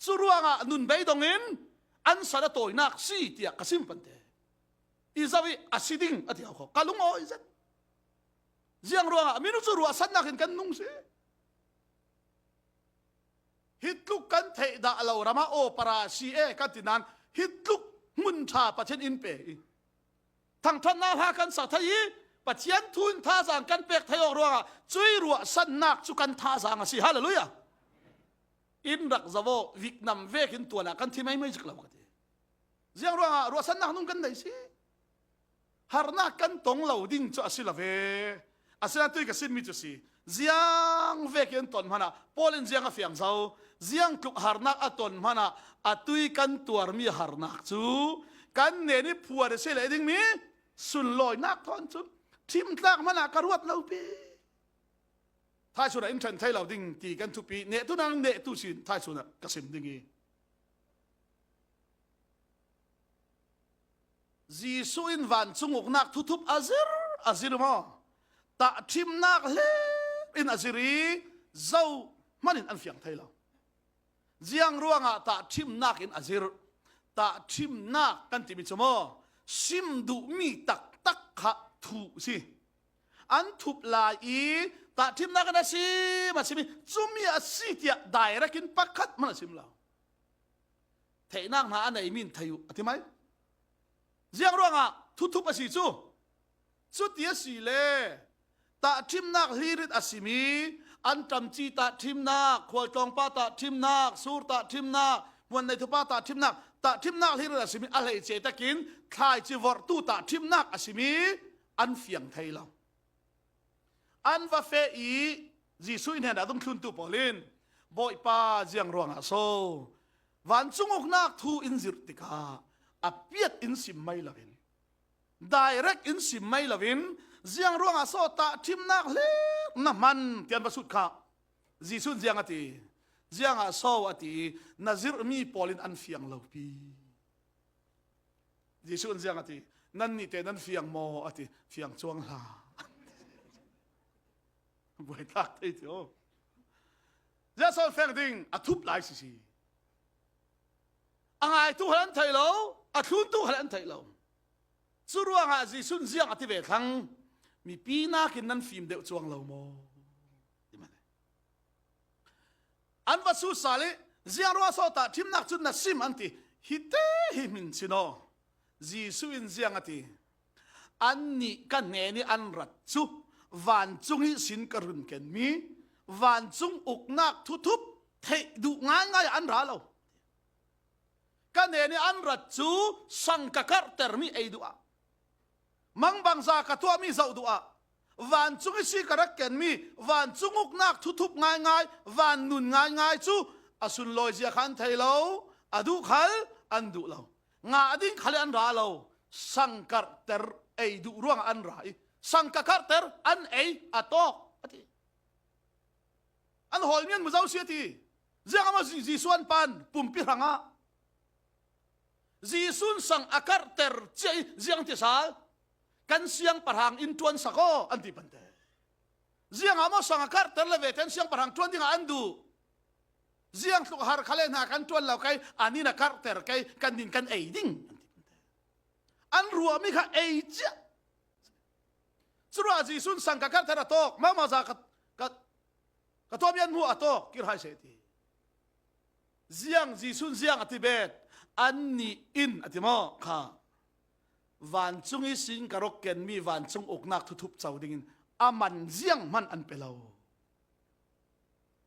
สุรัวงะนุนใบดงอินอันสารโตยนักซีเตียกสิมปันเตอิซาวิอาศิดิงอธิเอาเขากาลุงโออิซันเจียงรัวงะมินุสุรัวสันนักเห็นกันนุ่งสิฮิตลุกกันเทดาเรารามาโอปราชีเอกันตินันฮิตลุกมุนชาประเทศอินเปทั้งท่านนาพากันสัตย์ปัจเจียนทุนท่าสางกันเปกไทยออกรัวจุยรัวสันนักสุกันท่าสางสิฮาเลลูยาอินรักซาโววิกนัมเวกินตัวนักกันที่ไม่จิกเรากันทีเจียงรัวสันนักนุ่งกันได้สิฮาร์นักกันตรงเราดิ้งจะอสิลาเวอสิลาตุยกับสินมิจุสิเจียงเวกินตนมันนะพอลินเจียงกับเฟียงเจ้าเจียงทุกฮาร์นักอัตนมันนะอัตุยกันตัวมีฮาร์นักจูกันเนนี่ผัวเดเสลดิ้งมีสุนลอยนักทอนจุทิมตักมันกระรวดเราปีท้ายสุดอินเทรนไทยเราดิ้งตีกันทุกปีเนตุนังเนตุสินท้ายสุดกสิมดิ้งจีสุอินวันจุงอกนักทุบอาซิรมั้ง ตะทิมนักเลอินอซิรีเจ้ามันอินอันเฟียงไทยเราเจียงร่วงตะทิมนักอินอซิรตะทิมนักกันติมิจโมซิมดูมีตักตักขะถูสิอันทุบลายตะทิมนักกันสิมาสิมีจุมีอาศิเตียได้รักินปักขัดมันสิมเราเทนักหาอันไหนมินไทยอธิไหมเจียงร่วงทุบอาศิจูสุดที่สิเลตะทิมนักฮีริดอาศิมีอันจำจีตะทิมนักขวดจองป้าตะทิมนักสูรตะทิมนักวันในทุป้าตะทิมนักตะทิมนักฮีริดอาศิมีอะไรเจตกินคลายจีวรตูตะทิมนักอาศิมีอันเฟียงไทยเราอันว่าเฟอีจีสุยเนี่ยนะต้องทุนตุปอลินบ่อยป้าเจียงรวงอาโซวันจุงอกนักทูอินซิรติกาอเปียดอินสิมไม่ละวินdirectอินสิมไม่ละวินเจียงรวงอาโซตะทิมนักเล็กน้ำมันเตียนประสุดข้าจีสุนเจียงอติเจียงอาโซอตินาซิรมีปอลินอันเฟียงเหล่าปีจีสุนเจียงอตินั่นนี่แต่นั่นเฟียงโมอติเฟียงจวงลาบวยตักได้เถอะเจ้าสอนแฟงดิ้งทุบหลายสิอะไรตู้หันไทยเราทุนตู้หันไทยเราสุรวงจีสุนเจียงอติเวทังมีปีนักนั่นฟิล์มเดือดจวงเราโมอันว่าสุสาลีเจียงรัวโซตาทิมนักจุนนักซิมอันตีฮิตเตฮิมินซิโนจีสุอินเจียงอติอันนี้กันเนนี่อันรัดซุวันจุงฮิสินกรุนเกนมีวันจุงอุกนักทุบเทดูง่ายอันราเรากันเนนี่อันรัดซุสังกักเตอร์มีไอดูอะมังบังซากตัวมีเจ้าดูอะวันจุงฮิสิกรักเกนมีวันจุงอุกนักทุบง่ายวันนุนง่ายซุอสุนลอยเสียขันไทยเราอดูขัลอันดูเรางาดิ้งขัลอันราเราสังกักเตอร์ไอดูร่วงอันไรสังกักเตอร์อันไออัตโตอันหอลเมียนมุเจ้าเสียทีเจ้ามาจีส่วนปันปุ่มพิรังะจีสุนสังอักเตอร์เจ้าเจียงที่สากันเสียงปะหังอินทวนสักก็อันที่ปันเตเจียงอามาสังอักเตอร์เลเวทันเสียงปะหังทวนที่งาอันดูเจียงสุขหาร์คาเลนหากันทวนเราใครอันนี้นักเตอร์ใครกันดินกันไอดิ้งอันรัวมิค่ะไอเจ้าสุราจีสุนสังกักเตอร์โตกมาจากกตัวเมียนหัวโตกกิรหายเสตีเจียงจีสุนเจียงอธิเบตอันนี้อินอธิมอค่ะวันจุงอิสินกรกเกนมีวันจุงอกนักทุบเจ้าดิ่งอามันเจียงมันอันเปล่า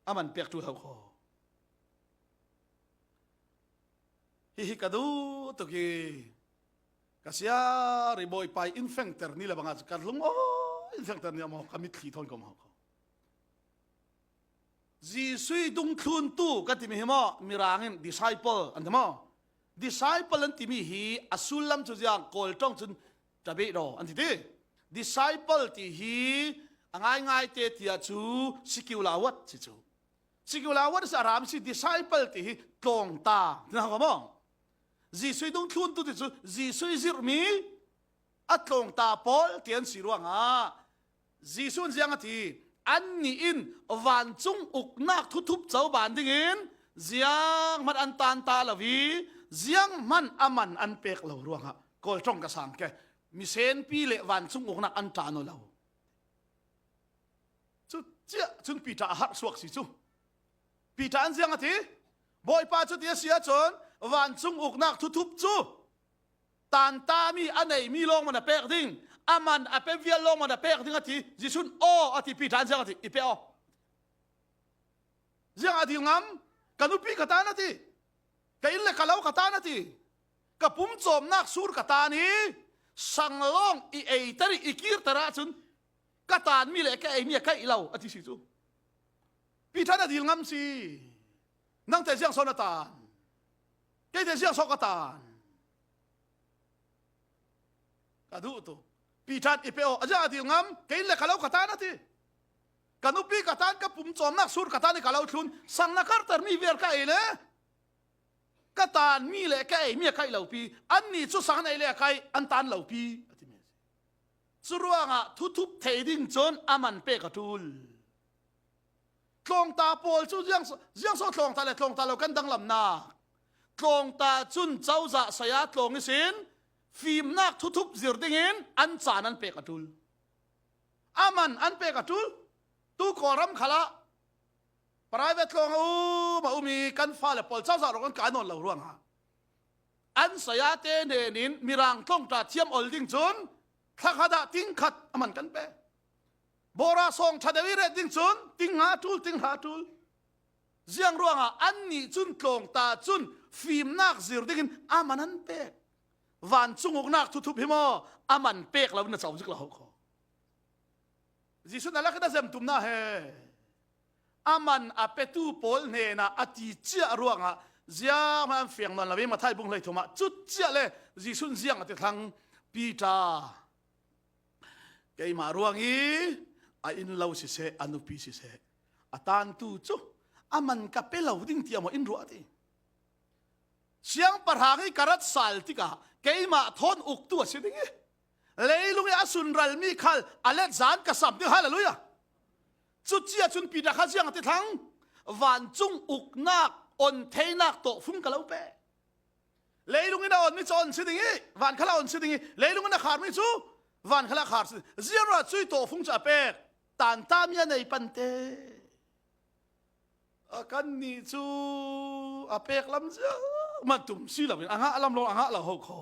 อามันเปียกตัวเขาคอฮิกาดูตุกีกษยาริบอยไปอินเฟงเตอร์นี่แหละบางอาจการลุงโอ้อินเฟงเตอร์นี่มาคำมิตรขีทอนก็มาจีสุยดุงคลุนตู้กันที่มีเหมามีรางเงิน disciple อันที่มา disciple อันที่มีฮีอสุลลัมจุดยังโกลจ้องจุนจะเบิดรออันที่ที่ disciple ที่ฮีง่ายเตะที่จูสิกิวลาวัดสิจูสิกิวลาวัดสารามสิ disciple ที่ฮีตรงตานะก็มองจีสุยดุงคลุนตู้ที่จูจีสุยซิรมีอัตรงตาพอลเทียนสิรวงจีสุนเสียงที่อันนี้อินวันจุงอุกนักทุบเจ้าบานดิ่งอินเสียงมันอันตานตาละวีเสียงมันอามันอันเป็กเหล่ารวงกอลจ้องกระสังแกมีเซนปีเละวันจุงอุกนักอันตานเราจุดเจ้าจุนปีตาหักสวกสิจุปีตาอันเสียงที่บ่อยป้าจุดเดียเสียจนวันจุงอุกนักทุบจูตานตามีอันไหนมีลงมันเป็กดิ่งอามันอาเป็นวิลลงมันเปย์ถึงอาทิจิชุนโออาทิปีฐานเสียงอาทิอีเปย์โอเสียงอาทิงามกันนุปีกตานาทีกันอินเล็กกะเลากตานาทีกับปุ่มโจมนักสูรกตานี้สังลงอีเอตรีอีกีร์ตระชุนกตานมีเล็กแค่มีแค่อีเหล่าอาทิสิจูปีฐานอาทิงามสินั่งแต่เสียงโซนตานแค่แต่เสียงโซกตานกระดูตัวปีชาติอีเปโออาจารย์ที่งามเกินเลยกะเลากตานาทีกันอุปีกตานกับปุ่มโจมนักสูรกตานี่กะเลาชุนสังนักเตอร์มีเวรกะเอเล่กตานมีเล็กแค่มีแค่เหล่าปีอันนี้ชุสังในเล็กแค่อันตานเหล่าปี สุรวงะทุบเทดิ้งจนอามันเปกตูลตรงตาโปลจุยังโซตรงตาเลตรงตาเรากันดังลำนาตรงตาจุนเจ้าจะสยาตรงสินฟิล์มนักทุบจิรดิ้งอินอันจานันเปกตูลอามันอันเปกตูลตูกอรัมขละปรายเวทลงมามีกันฟ้าเลยปอลเจ้าจะเรากันการนอนเหล่าร่วงฮะอันสยาเตเนนินมีรังตรงตาเทียมอลดิ้งจนถ้าขดาติ้งขัดอามันกันเปโบราทรงชาเดวิเรดิ้งจนติ้งหาตูลเสียงร่วงฮะอันนี้จุนตรงตาจุนฟิล์มนักจิรดิ้งอามันนั้นเปวันจุงอกนักทุบหิมออามันเปกเราเนี่ยสาวจิกเราขอจิสุนั่นแหละก็ได้เต็มตุ้มหน้าเฮอามันอาเปตูโพลเนน่ะอติเจียร่วงฮะเสียมันเฟียงนอนละเวมาไทยบุ้งเลยทุมาจุดเจียเลยจิสุนเสียงอติทางปีตาเกี่ยมาร่วงอีอินเล่าสิเสอนุปีสิเสอตานตูจูอามันกับเปล่าดิ้งเตียมอินรัวตีเสียงปะหางกระดสัลติกาเกี่ยมาทนอุกตัวสิดิ้งเลยลุงอาสุนรัลมีขัลอเลจานกษับดิ้งฮาเลลูยาจุดเจียจุนปีดาข้าเสียงติดทั้งวันจุงอุกนักอนเทนักโตฟุ้งกะเลาเปเลยลุงนี่นะอนไม่จอนสิดิ้งวันข้าละอนสิดิ้งเลยลุงนี่ขาดไม่จูวันข้าละขาดสิเสียระจุยโตฟุ้งจะเปตานตามยันในปันเตกันนี่จูอเปกลำเจ้ามาตุ่มซีละเป็นอ่างลำลงอ่างละหกคอ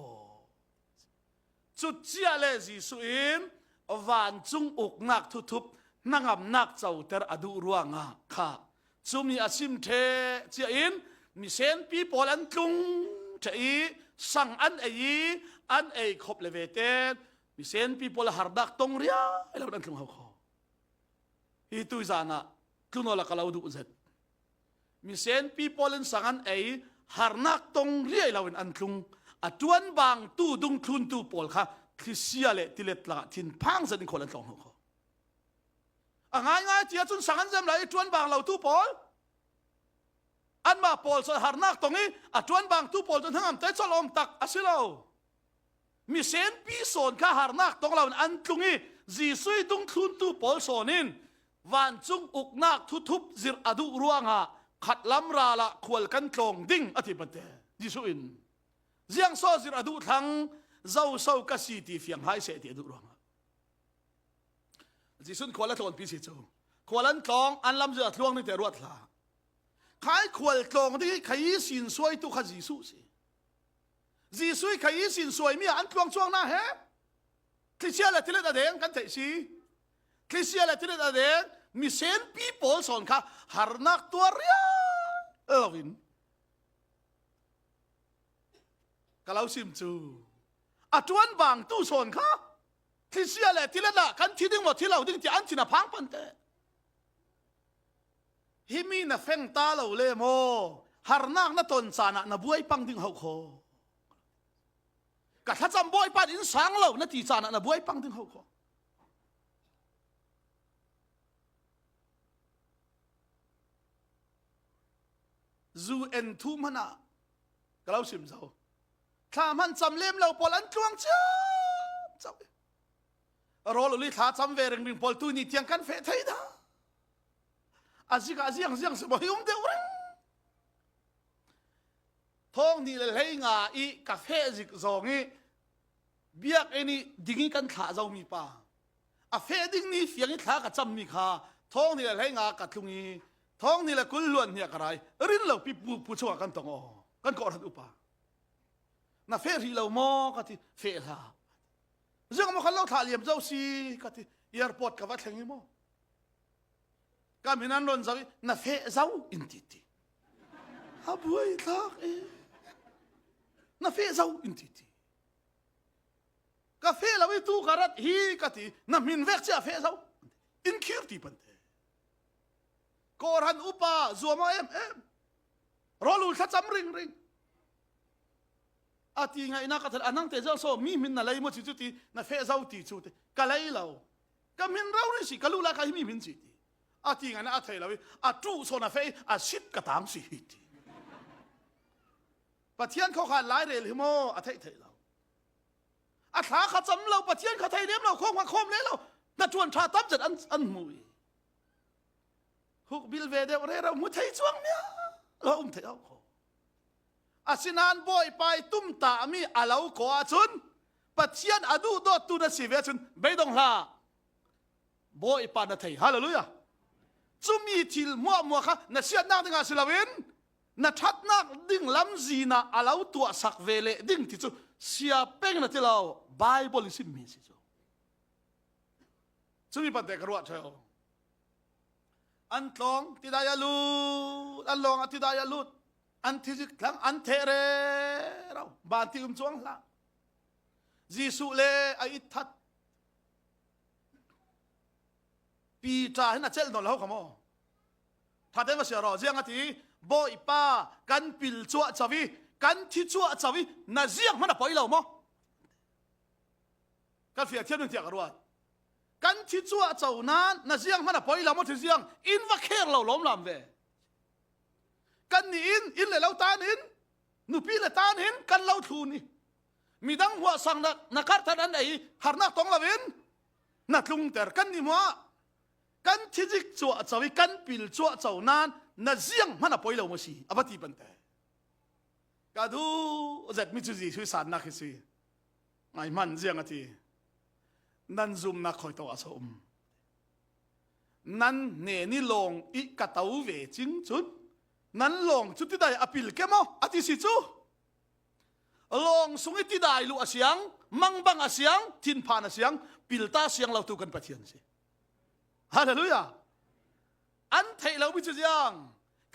จุดเจียเลจิสุอินวันจุงอุกนักทุบนังนักเจ้าเตออดูรัวงะค่ะซุมีอาชิมเทเจียอินมีเซนปีโปลันตุงเจีสังอันเอคบเลเวเตมีเซนปีโปลฮาร์ดักตงเรียเราดันตุงเขาขอฮิตุจานะตุนอละกะลาวดูอุเซตมีเซนปีโปลันสังอันฮาร์นักตงเรียเราเป็นอันตุงอจวนบางตู้ดุงทุนตู้โปลค่ะคริสเซียเลติเลตละทินพังเสด็จคนละสองเขาง่ายเจียจุนสังเจมไหลจวนบางเราตู้ปอลอันมาปอลสหารนักตรงนี้จวนบางตู้ปอลจนทั้งอันเตจลอมตักอาศิลามีเซนปีโซนข้าหารนักตรงเราอันตรงนี้จีซุยดุงทุนตู้ปอลโซนินวันจุงอุกนักทุบจิรอดุรัวงะขัดล้ำราละขวลกันตรงดิ่งอธิปเตจีซุอินเจียงโซจิรอดุทั้งเจ้าโซกสีตีเฟียงหายเสตีอดุรัวงะจีสุนขวลตอนพิสิจูขวลันตองอันลำเจือทวงนี่แต่รวดลาขายขวลตองที่ขายสินสวยตุขจีสุสิจีสุยขายสินสวยมีอันทวงช่วงหน้าเฮคริสเตียนละที่เล็ดเดงกันเตชีคริสเตียนละที่เล็ดเดงมีเซนปีโป้สอนค่ะหานักตัวเรียวินกะลาซิมจูจวนบางตู้สอนค่ะที่เสียเลยที่เล่นละกันที่ดึงหมดที่เราดึงที่อันที่น่ะพังปันเตฮิมีน่ะเฟ่งตาเราเลยโมหารนักน่ะตนสานะน่ะบวยปังดึงเขาโคกะถ้าจำบวยปันอินสังเราน่ะตีสานะน่ะบวยปังดึงเขาโคจูเอ็นทูมันอ่ะก็เราชิมเจ้าถ้ามันจำเล่มเราปอลันจวงเจ้ารอลุลิท้าจำเวริงบิงพอลตูนี่เทียงกันเฟะไทยนะอาศิกาเสียงสบายงเดียวรงท้องนี่เลยงาอีกาเฟจิกซองอีเบียกไอ้นี่ดิ้งกันขาเจ้ามีป่าเฟดิ้งนี่เฟียงอีขากับจำมีขาท้องนี่เลยงากัดลุงอีท้องนี่เลยกุลล้วนเนี่ยกระไรรินเราปีผู้ช่วยกันตองอ๋อกันก่อนอุปาน่ะเฟรีเราโมกันที่เฟลาเรื่องมันเขาเล่าถ่ายเลี่ยมเจ้าซีกันที่แอร์พอร์ตกับวัดแห่งนี้โมการพินันนนท์สาวิน่ะเฟเจ้าอินทิตีฮับวยทักน่ะเฟเจ้าอินทิตีกาเฟเราไปตู้กระดัฮีกันที่น่ะมินเวกเจ้าเฟเจ้าอินคิร์ตีปันเตกอรันอุปาจัวมารอลูทัดจำริงอาทิไงนักการอันนั้นเตจอโซมีมินน่ะเลยมั่วจิตติน่ะเฟเจ้าตีจุดกะเลยเราก็มินเราเนี่ยสิกะลูละก็มีมินจิตอาทิไงนะอาเทเราจูโซน่ะเฟสิบกะตามสิติปะเทียนเขาขาดหลายเรื่องหิโมอาเทเรา อาถาขจำเราปะเทียนขไทยเลี้ยมเราโค้งมาโคมเลยเราน่าชวนชาตั้มจัดอันมุยฮุกบิลเวเดอเรเรามุทัยช่วงเนี้ยเราเที่ยวโคอาสินานบ่อยไปตุ้มตามีอาเลาโกอาชุนปะเทียนอดูดตูนัสิเวชุนเบดงลาบ่อยปานาไทยฮาเลลูยาจุมีทิลมัวค่ะน่าเสียนักดึงอาศิลวินน่าชัดนักดึงลำจีน่าอาเลาตัวสักเวเลดึงที่จูเสียเป็งน่าที่เราไบเบิลสิมีสิจูมีปัจเจกรัวเชียวอันลองที่ได้ยาลูอันลองที่ได้ยาลูอันที่จิกลังอันเทเรเราบานที่จวงละจีสุเลไอทัดปีจ่าให้น่าเจลนนแล้วขโมถ้าได้มาเสียรอเจียงที่บ่อยป้ากันปิลจั่วจวีกันที่จั่วจวีน่าเจียงมันน่ะปล่อยเรามั้งกันเฟียเทียบหนึ่งเทียกันว่ากันที่จั่วเจ้านั้นน่าเจียงมันน่ะปล่อยเรามั้งที่เจียงอินว่าแค่เราล้มลำเวกันนี่อินเลยเราตานินนุปีเลยตานินกันเราทูนี่มีดังหัวสังนักการท่านไอ้หานักตองละเวนนักลุงแต่กันนี่มั้งกันที่จิกจั่วเจ้าวิกันปิลจั่วเจ้านั้นน่าเจียงมันน่ะปล่อยเรามั้งสิอาบัติบันเตกาดูจัดมิจุจีช่วยสานนักสิไม่มันเจียงอ่ะทีนั่นซุ่มนักคอยตัวอาสมนั่นเนนี่ลงอีกตาเวจิงจุดนั่นลงจุดที่ได้อภิลเกมออธิสิจูลงสุงที่ได้ลูอาเสียงมังบังอาเสียงทินพานอาเสียงปิลตาเสียงเราตุกันปะเทียนสิฮาเลลูยาอันเทเรามิจุยัง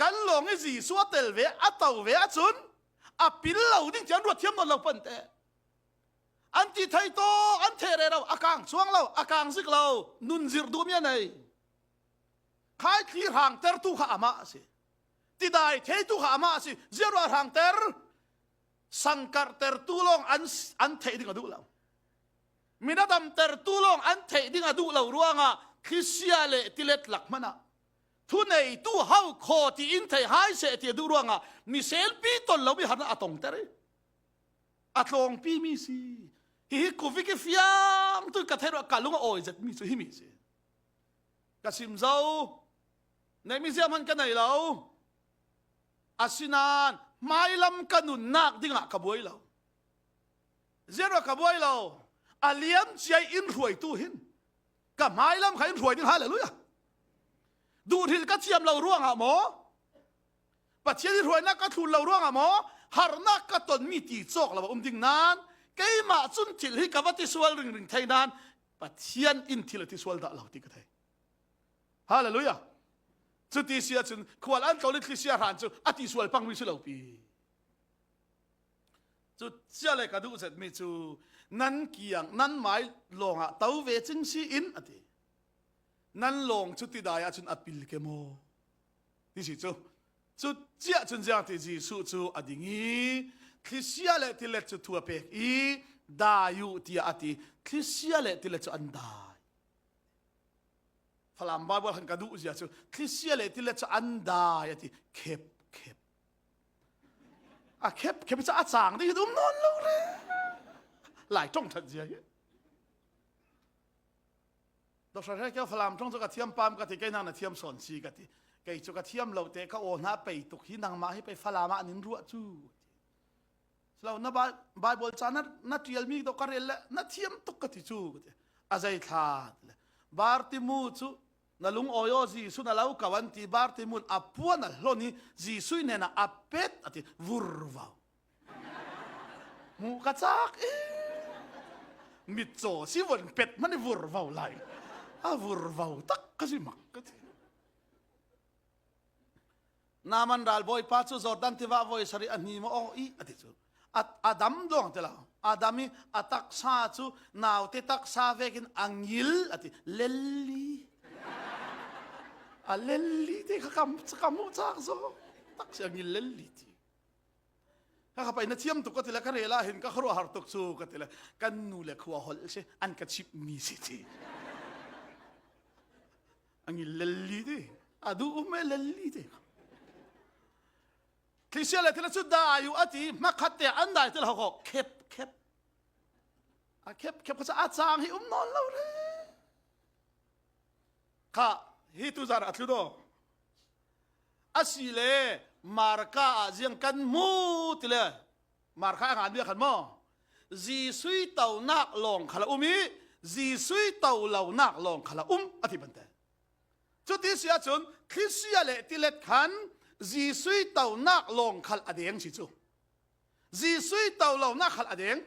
กันลงไอ้จีสวดเตลเวอัตเอาเวอจุนอภิลเราดิ้งจันรวดเทียมนนเราเป็นแต่อันที่ไทยโตอันเทเรเราอากางช่วงเราอากางสิกเรานุนจิรดูมีอะไรขายที่ห่างเตอร์ตุขาอามาสิที่ได้เทตุขาอามาสิเจรวห่างเตอร์สังกัดเตอร์ตุลงอันเทดิ้งอดูเรามีนัดดำเตอร์ตุลงอันเทดิ้งอดูเราร่วงอ่ะคริสเตียเลติเลตหลักมันอ่ะทุนไอตู้เฮาโคที่อินเทหายเสียที่ดูร่วงอ่ะมีเซลปีตนเราไม่หันอาตงเตอร์อาตงปีมีสิฮิคุฟิกฟิยังตุกระเทระกาลุงโอ้ยจะมีสุฮิมิสิกสิมเจ้าในมิเซียมันกันไหนเราอาศินานไม่ลำกันนุนนักดิ้งอ่ะขบวยเราเจรขบวยเราอาเลียมใจอินรวยตู้หินกับไม่ลำใครอินรวยดิ้งฮาเลลูยาดูที่กระเทียมเราร่วงอ่ะหมอปัจเจียนรวยนักกระทุนเราร่วงอ่ะหมอหานักกระตนมีตีโจกเราดิ้งนั้นไก่มาจุนทิลฮิกับวัติสวลริงไทยนั้นปัจเจียนอินทิลติสวลดาเราติกไทยฮาเลลูยาจุดที่เสียจุนควาลันเขาเลือกที่เสียหันจุอติสวลปังวิสุลาปีจุดเสียเลยกระดูกเสร็จมีจูนั่นเกียงนั่นหมายลงอ่ะเต้าเวจิงซีอินอตินั่นลงจุดที่ได้จุนอปิลเกโมที่สิจูจุดเจ้าจุนเจ้าที่จีสุจูอดิ่งีคริสเตียนที่เล็กจุดทั่วไปอีดาอยู่ที่อติคริสเตียนที่เล็กจุดอันดาฝรั่งบาบิลขันกระดูกเสียจุคริสเตียนที่เล็กจุดอันดาอติเข็บอ่ะเข็บจะอาจารย์ที่ดูนอนลูกเลยหลายจ้องทันเสียดอกชายแก้วฝรั่งจ้องจะกระเทียมปามกระติกไก่นางกระเทียมสอนซีกระติไก่จุกระเทียมเราเตะเขาโอนหาไปตุกหินางมาให้ไปฝรั่งมาอันนี้รัวจูเราหน้าบายบอลจานัดเรียลมีดอกกระเรลนัดเทียมตุกกระติจูกระติอาศัยขาดบาร์ติมูจูนั่นลุงโอยจีสุนั่นเรากวันที่บาร์ติมูอัพวนนั่นโลนี่จีสุเนี่ยนะอัพเป็ดอติวูร์วาวมูกระจักมิดโจสิวันเป็ดมันวูร์วาวไลวูร์วาวตักกะสิมักกะตินามันดัลบอยพัชจอร์ดันที่ว่าบอยสรีอันนี้มาโอ้อีอติจูอาดัมดวงเตล่าอาดัมีตักซาจูนาวที่ตักซาเวกินอังยิลอติเลลลี่เลลลี่ที่เขาคำมุจากโซตักเสียงยิลเลลลี่ที่เขาไปนัดเทียมตุกติละกันเรล่าเห็นก็ครัวหาตุกซูกติละกันนูเล็กหัวหอลเชอันกัดชิปมีสิทีอังยิลเลลลี่ที่ดูไม่เลลลี่ที่คริสเตียนที่เราสุดได้อยู่อติมาขัดแต่อันใดที่เราก็เข็บ เข็บเขาจะอาจางให้นอนเราเลยค่ะฮิตุจาระทุโดอาศิเลมาร์กาเจียงกันมูติเลมาร์กางานเบียขันมอจีสุยเต่านักลงขละมีจีสุยเต่าเหล่านักลงขละอธิบันเตจุดที่เสียจนคริสเตียนติเลตขันจีสุยเต่านักลงขละอเดียงชิจูจีสุยเต่าเหล่านักขละอเดียง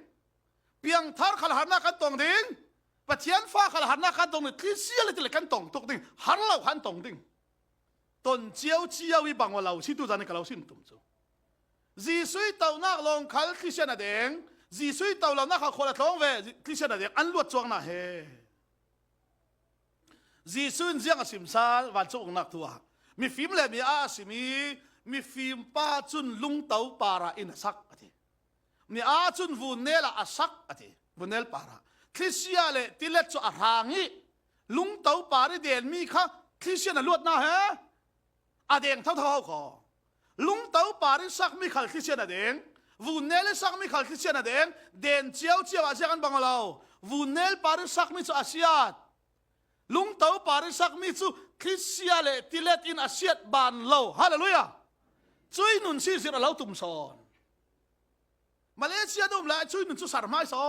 เพียงทาร์ขละหันนักกันตรงดิ่งปะเทียนฟ้าขละหันนักกันตรงดิ่งคริสเตียนติเลตกันตรงตุกดิ่งหันเหล่าหันตรงดิ่งตนเจียววิบังว่าเราชิตุจานิกเราสินตุมจูจีสุยเต่านักลงขละคริสเตียนอเดียงจีสุยเต่าเหล่านักขละคนละท้องเวคริสเตียนอเดียงอันลวดจวงน่ะเฮจีซุนเจียงสิมซาวันจุกนักทัวมีฟิล์มเลยมีอาสิมีฟิล์มป้าจุนลุงเต้าปาราอินสักอธิมีอาจุนวุนเนลอาสักอธิวุนเนลปาราคริสเตียนเลยที่เล็ดจุอาหางิลุงเต้าปาริเดนมีค่ะคริสเตียนลวดน่ะเฮอเดงเท่าขอลุงเต้าปาริสักมีขัลคริสเตียนอเดงวุนเนลสักมีขัลคริสเตียนอเดงเดนเจียวอาเซียกันบังเราวุนเนลปาริสักมีจุอาเซียนลุงเต้าปาริสักมีจูคริสเตียนเลติเลตอินอาเซียตบานโลฮาเลลูยาช่วยนุนซีสิเราตุมซอนมาเลเซียดุมละช่วยนุนจูสารไม้ซอ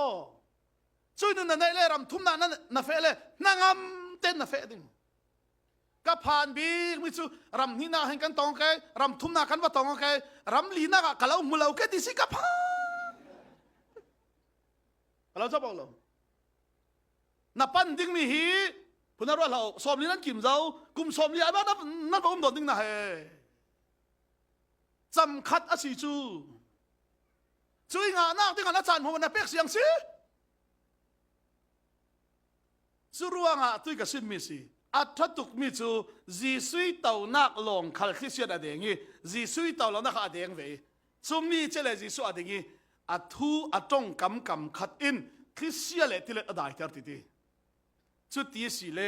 ช่วยนุนนั่นเลยรำทุ่มนั่นน่ะเฟเลยนางามเต้นน่ะเฟดิงกับผ่านบีมีจูรำนี่นาเห็นกันตองแกรำทุ่มนากันว่าตองแกรำลีน่ากะเรามุลเอาแกดิสิกับผ่านเราจะบอกเรานับปันดิ้งมีฮีพูดว่าเราสอบนี้นั่นกิมเจ้ากุมสอบนี้ไอ้บ้านนั่นผมโดนดิ้งนะเฮจำคัดอาศิจูช่วยงานนักที่งานอาจารย์ผมวันนี้เปียกเสียงสิสุรัวงาตุยกับสินมีสิอัฐตุกมีจูจีสุยเต่านักลงขัลคริสเตียนอเดียงีจีสุยเต่าเรานักอเดียงเวซุมมีเจเลจีสุอเดียงีอัทูอัตงกำขัดอินคริสเตียนเลติเลอดายเตอร์ติดีจุดที่สี่เล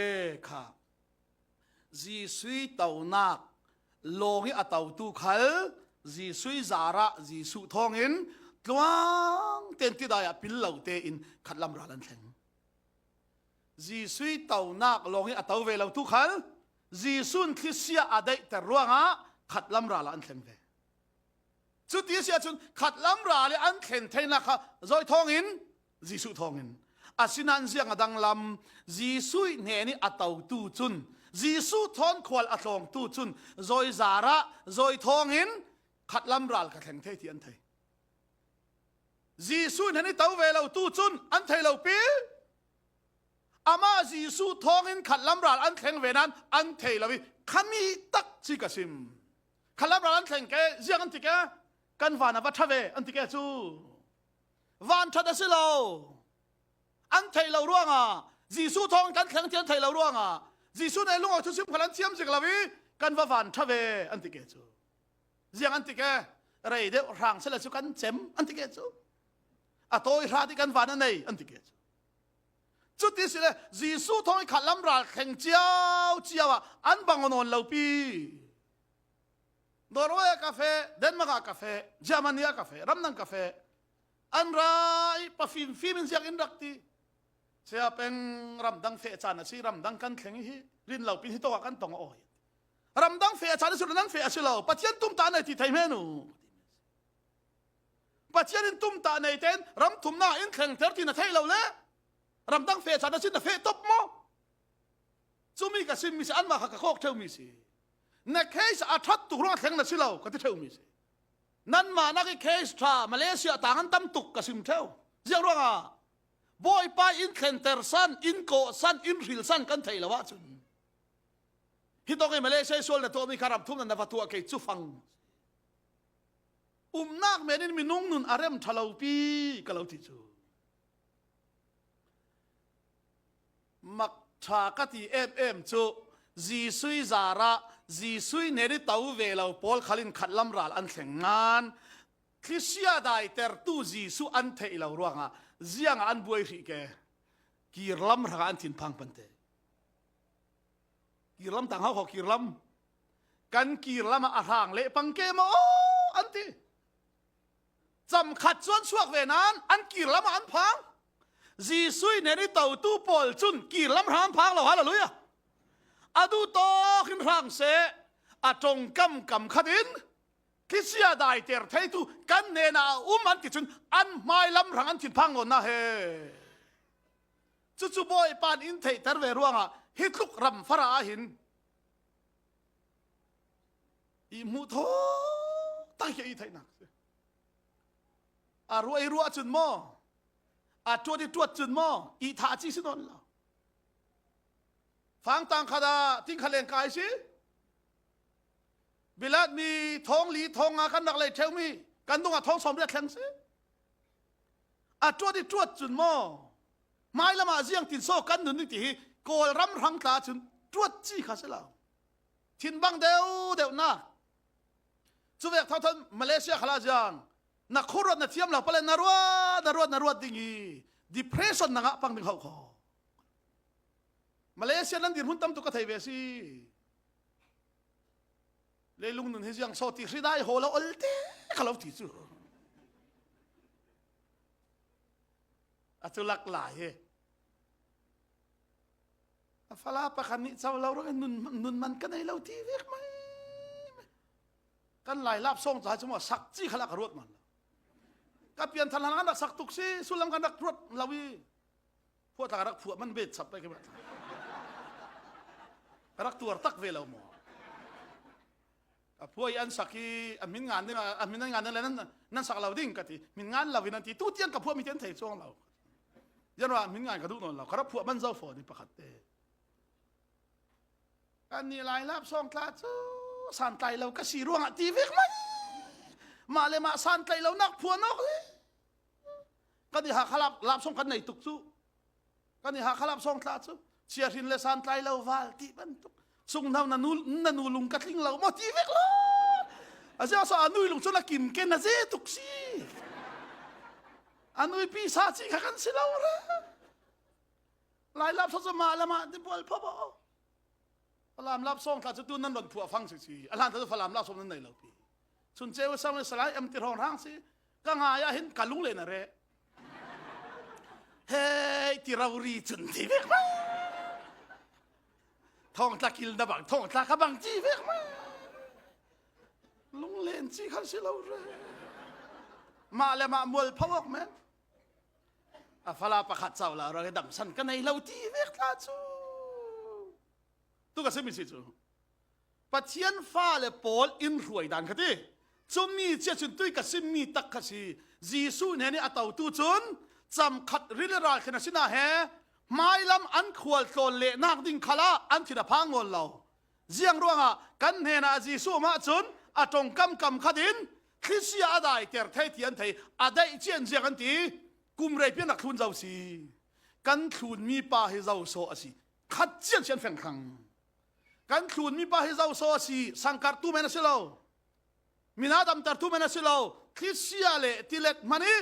ค่ะจีสุยเต่านักลงให้อัตเอาตูขัลจีสุยจาระจีสุทองอินกว้างเต็นที่ได้ปิลเหล่าเตอินขัดลำราลันแทงจีสุยเต่านักลงให้อัตเอาเวลาตูขัลจีสุนคริสเตียนอดีตแต่รัวงะขัดลำราลันแทงเวจุดที่สี่จุดขัดลำราลันแทงเทนะคะจอยทองอินจีสุทองอินอาศินันเสียงดังลำจีสุยเนี่ยนี่อัตเอาตูจุนจีสุทอนควลอัตลองตูจุนจอยจาระจอยทองอินขัดลำราลขัดแข่งเทที่อันไทยจีสุเนี่ยนี่เต้าเวลาตูจุนอันไทยเราปีอามาจีสุทองอินขัดลำราลอันแข่งเวนั้นอันไทยเราปีขามีตักซิกสิมขัดลำราลอันแข่งแกเสียงอันติแกกันวานาวัชเวอันติแกจูวานทัดสิเราอันไทยเราร่วงอ่ะจีสุทองกันแข่งเทียนไทยเราร่วงอ่ะจีสุในลุงเอาทุกสิ่งพลังเทียมสิกลาวิกันว่าวันทัเวอันติเกจูเสียงอันติเกอะไรเดี๋ยวร่างเสลสุกันเจมอันติเกจูอะโตยราดิกันวันนั้นอันติเกจูจุดที่สิเลยจีสุทองขัดลำราแข่งเจ้าอ่ะอันบังอนนเราปีนอร์เวย์กาแฟเดนมาร์กกาแฟเยอรมนีกาแฟรัมนังกาแฟอันไรปะฟิล์มเสียงอินดักตีเสียเป็นรำดังเฟจานะสิรำดังกันแข่งฮีรินเหล่าปีที่ตัวกันตองอ้อยรำดังเฟจานะสุดนังเฟจาเราปัจจัยตุ้มตาในที่ไทยเมนูปัจจัยตุ้มตาในเต็นรำทุ่มหน้าอินแข่งเทอร์ที่นาไทยเราเละรำดังเฟจานะสินะเฟตบมอซูมีกับซิมมีสิอันมาหักโคกเท่ามีสิในเคสอาทัดตุกร้องแข่งนะสิเราก็ที่เท่ามีสินั่นมานักเคสทรามาเลเซียต่างกันตั้มตุกกับซิมเท่าเจ้าร้องอ่ะบอยไปอินเคนเตอร์ซันอินโกซันอินริลซันกันไทยละวะจุนฮิตโตเกมาเลเซียส่วนละตัวมีคารับทุ่มนันฟัตัวเกยจูฟังนักเมนินมีนุ่งนุนอารมทะเลาปีกะเลาติจูมักชากติเอ็มจูจีซุยจาระจีซุยเนริตาวเวลาปอลขลินขัดลำราลอันแข่งงานคริสเตียได้แต่ตูจีซุอันเทอิลาวรวงอ่ะเสียงอันบวยขี้แกกีรลำรักอันทิ้งพังปันเตกีรลำต่างเขาขอกีรลำกันกีรลำอาหางเละปังเกมาโอ้อันที่จำขัดส่วนช่วงเวนั้นอันกีรลำอันพัง จีซุยเนนี่เต่าตู้ปอลจุนกี่ลำรามพังเราฮะละลุยอะอดูโตขึ้นร่างเสอจงกำขัดินคิดเสียได้เตอร์ไทยตูกันเนนามันกิจุนอันไม่ลำรังอันถิ่นพังงอนนะเฮจู่ๆบอยปานอินเทยตร์เวรวงอ่ะฮิตลุกรำฟราหินอีมุโธตั้งใจอีไทยนักรัวจุนมอจวดจุนมออีท่าจีสินนละฟังตังคดาทิ้งขเลงกายสิบิลาดมีท้องลีท้องอากันนักเลยเทวมีกันต้องท้องสมเด็จแข็งสิจวดจุนมอไม่ละมาเสียงตินโซกันนุนนี่โกลรำรังตาจุนจวดจีข้าเสลาทินบังเดียวนะจุดเวกท่าท่านมาเลเซียขลาจังนักขุดนักเทียมเราไปเลยนารวดดิ่งdepression นักปังดิ่งเขาขอมาเลเซียนั้นดินหุ่นตั้มตุกไทยเวซีเลยลุงนุ่นเฮียงโซติสิได้โหเราอัลเต้ขลับที่สุดจุลักหลายฟลาปะคันนี้เจ้าเราเรื่องนุนมันกันให้เราทีเวกไหมกันหลายลาบส่งจ่ายจังหวะสักจี้ขลักรวดมันก็เปลี่ยนทางนั้นนักสักตุกซีสุลัมกันนักรวดลาวีพวกตารักพวกมันเบ็ดสับไปกันแบบรักตัวตักเวลาหมอพวกอันสักที่มินงานนี่มินงานนั่นสักเราดิ้งกันทีมินงานเราวินันทีตู้เตียงกับพวกมิเตียนไทยช่วงเรายันว่ามินงานกับทุกนนเราครับพวกมันเจ้าฝนนี่ประคัตเตอันนี้ลายลาบส่งคลาดสันไตเราก็สีร่วงทีเวกไหมมาเลยมาสันไตเรานักผัวนกเลยก็ดีหาขลับลาบส่งกันในตุกสู้ก็ดีหาขลับส่งคลาดสู้เชียร์ทินเลยสันไตเราวาลที่บรรทุกส่งเท่านันูลุงกัดลิงเราหมดทีเวกเลยอาจารย์สอนนุยลุงชนละกินเกนนะเจตุกซีอนุยปีศาจกันสิเราละลายลาบส่งมาละมาที่บอลพ่อบอกฟลามลาบส่งถ้าจะดูนั่นหล่นผัวฟังสิอันนั้นถ้าฟลามลาบส่งนั่นไหนเราพี่ส่วนเจ้าสมัยสลายติรองร่างสิก็ง่ายเห็นกันลุงเลยนะเร่เฮ้ยที่เรารีจุนที่เวกมาท้องตะกิลดบังท้องตะกบังที่เวกมาลุงเล่นสิขันสิเราเร่มาเลยมามัวพวกแม่ฟลาประคัดเจ้าละเราดังสันกันในเราที่เวกลาจูตุกสิมิสิจูปัจเจียนฟ้าเลยปอลอินรวยดันคดีจุมีเจ้าจุนตุยกสิมีตักขสีจีซูเนี่ยนี่อัตาวตุจุนจำขัดริลราขณะสินะเฮไม่ลำอันขวดโซนเละนักดิ่งขลาอันที่ดาพังงอนเราเจียงรัวงะกันเฮนะจีซูมาจุนอจงกำขัดินคริสยาได้เตอร์ไทยที่อันไทยอาได้เจียนเจียกันทีกุมเรย์เปียนักทุนเจ้าสีกันทุนมีป่าให้เจ้าโซอสีขัดเจียนเชียนแฝงขังกันทุนมีป่าให้เจ้าโซอสีสังกัดตู้เมนัสิโลมินาดำตัดตู้เมนัสิโลคริสยาเละที่เล็กมันนี่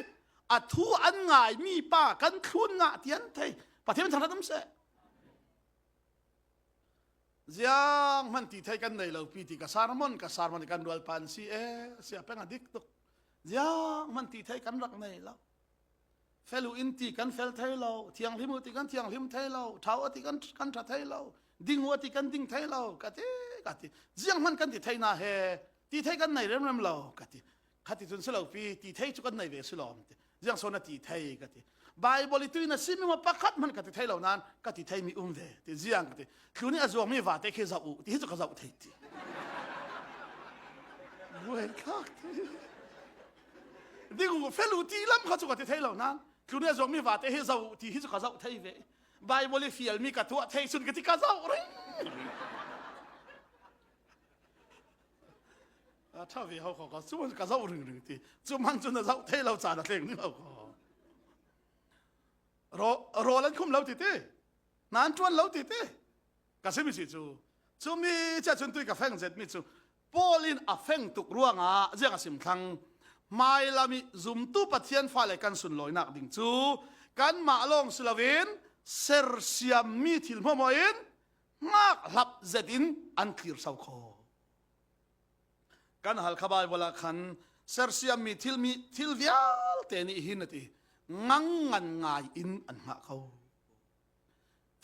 อัทูอันง่ายมีป่ากันทุนงะที่อันไทยประเทศมันทำอะไรตั้งเสะยังมันที่ไทยกันในเราพิธีกับสารมันกันดวลพันซีเสียเป็นอดิกตุกยังมันที่ไทยกันรักในเราเฟลูอินตีกันเฟลไทยเราเทียงลิมุติกันเทียงลิมไทยเราเท้าติกันทัดไทยเราดิ่งหัวติกันดิ่งไทยเรากะติยังมันกันที่ไทยน่าเฮที่ไทยกันในเรื่องเรากะติจนสลาปีที่ไทยจุกันในเวสลอมยังโซนที่ไทยกะติไบเบิลตุยนะซิมีมาปักขัดมันกะติไทยเหล่านั้นกะติไทยมีเวที่ยังกะติคือนี่อาจจะมีว่าแต่เคซ่าที่ฮิจุกซ่าไทยที่เว้ยคักดิ่งหัวเฟลูที่ล้ำเขาจุกติไทยเหล่านั้นคือนี่อาจจะมีว่าแต่เคซ่าที่ฮิจุกซ่าไทยเวไบเบิลฟิลมีกะตัวไทยสุนกะติกะซ่าอะไรถ้าวิเขาก็ส่วนกระเจ้าหนึ่งที่จุมันจนเราเทเราจ่าเองนี่เราก็รอแล้วคุ้มเราติดนานจวนเราติดก็สิมิสิจูมีจะจนตุยกับแฟงเจ็ดมิจูปอลินอ่ะแฟงตุกร่วงเจ้าสิมทังไม่ละมีซุมตุปัทเทียนฟ้าเลยกันสุนลอยนักดิ่งจูกันมาลงสุลาวินเซอร์เซียมีทิลมออินมากหลับเจ็ดินอันคลีร์สาวคอกันหัลขบายเวลาขันเซอร์เซียมีทิลวิอาลเตนี่หินตี งังงันงายอินอันหะเขา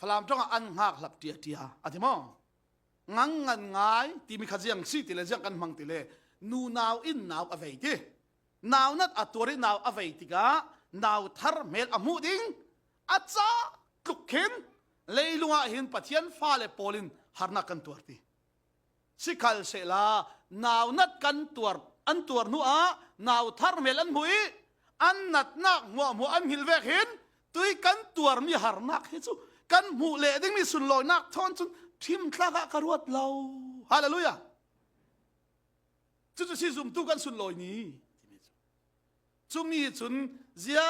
ฟลามจ้องอันหักหลับเตียเตียอธิมองังงันงายที่มีขจียงซีติเลจังกันมังติเลนูนาวอินนาวอเวตินาวนัดอัตัวรินาวอเวติกานาวทาร์เมลอมูดิงอัจฉาลุกเข็นเลยลุงอาหินปัทยันฟ้าเลปอลินฮาร์นักกันตัวตีสิคัลเซลานาวนัดกันตัวอันตัวนัวนาวทาร์เมลอันมุยอันนัดนักมัวอันหิลเวกหินตุยกันตัวมีฮาร์นักฮิจูกันมูเลดิ้งมีสุนลอยนักทอนจุนทิมทลากะกรวดเราฮาเลลูยาจุดที่ซุ่มตุกันสุนลอยนี้จุมีจุนเสีย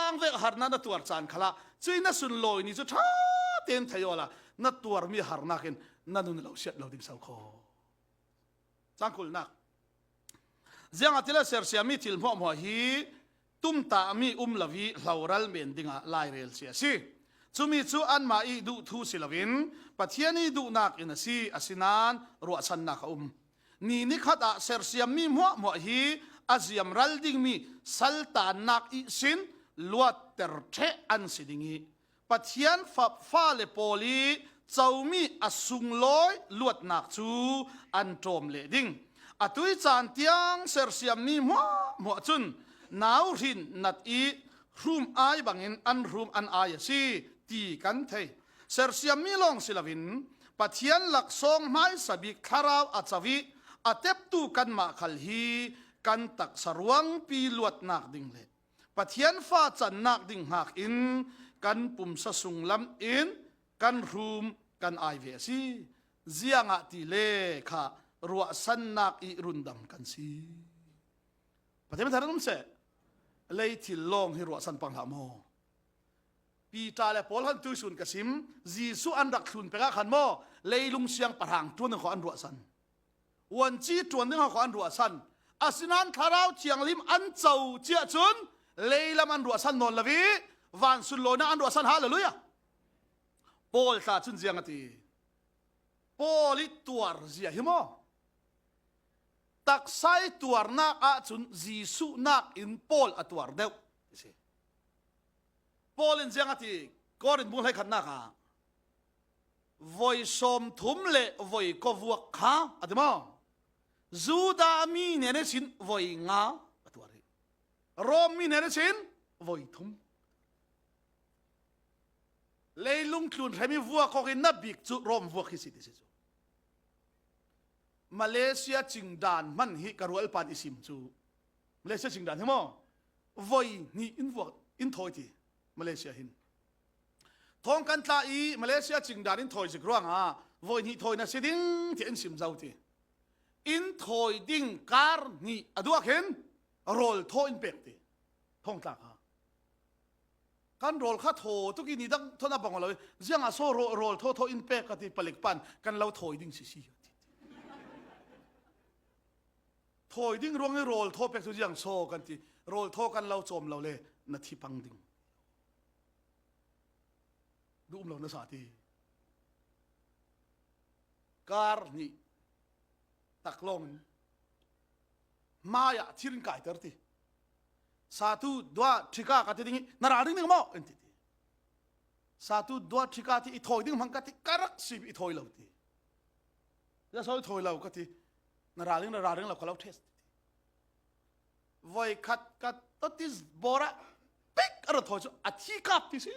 งเวกฮาร์นักตัวจานขละจุยนัสุนลอยนี้จุดท้าเต็นทยอละนัดตัวมีฮาร์นักเห็นนั่นนู่นเราเช็ดเราดิ้งสาวคอจังคุลนักเสียงอัติเลเซอร์เซียมีทิลพ่อหัวฮีตุ้มตามีลาวีเหล่ารัลเมนดิ้งลายเรลเสียสิจุมีจูอันมาอีดูทูสิลวินปัทยานีดูนักอินสีอาศินานรัวสันนักนี่นิขัดเซอร์เซียมีมัวฮีอาเซียมรัลดิ้งมีสัลตานักอิสินลวดเตอร์เทอันสิดิ้งปัทยานฟ้าเลโปลีเจ้ามีอสุงลอยลวดนักจูอันโจมเลดิ้งอตุยจานเตียงเซอร์เซียมีมัวจุนนาวรินนัดอีรูมไอบังอินอันรูมอันไอซีตีกันเทเซอร์เซียมีลองสิลวินปัทยันหลักซองไม้สบิคาราวอัจวิอเทปตูกันมาขลฮีกันตักสรวงปีลวดนักดิ่งเลปัทยันฟ้าจันนักดิ่งหักอินกันปุ่มสสุงลำอินกันรูมกันไอเวซีเจียงอติเลค่ะรัวสันนักอิรุนดำกันซีปัทยันทานุ่มเสเลยที่ลองให้รัวสันปังหามอปีตาและพอลฮันตุสุนกสิมจีสุอันรักสุนเปกะขันโมเลยลุงเสียงประหางตัวหนึ่งของอันรัวสันวันจีตัวหนึ่งของอันรัวสันอาศินันคาราวเชียงลิมอันเจ้าเจียจุนเลยละมันรัวสันนนละวีวันสุนโลนะอันรัวสันฮาเลลูยาโปลตาจุนเจียงตีโปลิตัวเจียหิโมตักไซตัวนักอาจุนจีสุนักอินโปลอตัวเดียวโปลินเจียงตีก็รินบุญให้ขันนักะวอยสมทุมเล่วอยกวัวข้าอะติมาจูดามีเนเนชินวอยงาอะตัวเรโรมมีเนเนชินวอยทุมเลยลุงคลุนให้มีวัวก็กินนับบิกจุโรมวัวคิสิติสิจูมาเลเซียจิงดานมันฮิการุเอลปานอิสิมจูมาเลเซียจิงดานใช่ไหมวอยนี่อินวัวอินทอยตีมาเลเซียหินท้องกันตาอีมาเลเซียจิงดานินถอยสิกร้างวันนี้ถอยน่ะสิดิ้งที่อินสิมเจ้าทีอินถอยดิ้งการนี่อดูเห็นโรลโทอินเป็กทีท้องตาการโรลข้าโถทุกินี่ดังทนับบังเราเสียงอาโซโรลโทอินเป็กกันที่ผลิตปันกันเราถอยดิ้งสิถอยดิ้งรวงให้โรลโทเป็กทุกอย่างโซกันที่โรลโทกันเราโจมเราเลยนาทีปังดิ้งดูเราเนื้อสาธิการนี่ตักลงมายาที่ริงกายเตอร์ตีสาธุดวาทิกากัติดิ้งนาราดิ้งนึงมั้งเอ็นติสาธุดวาทิกาที่อิทอยดิ้งมังกัติการักสิบอิทอยเราตีจะสอยอิทอยเรากัตินาราดิ้งเราขอเราเทสไว้ขัดกัดตัดที่บอระเป็กอะไรถอยจุอธิกาติสิ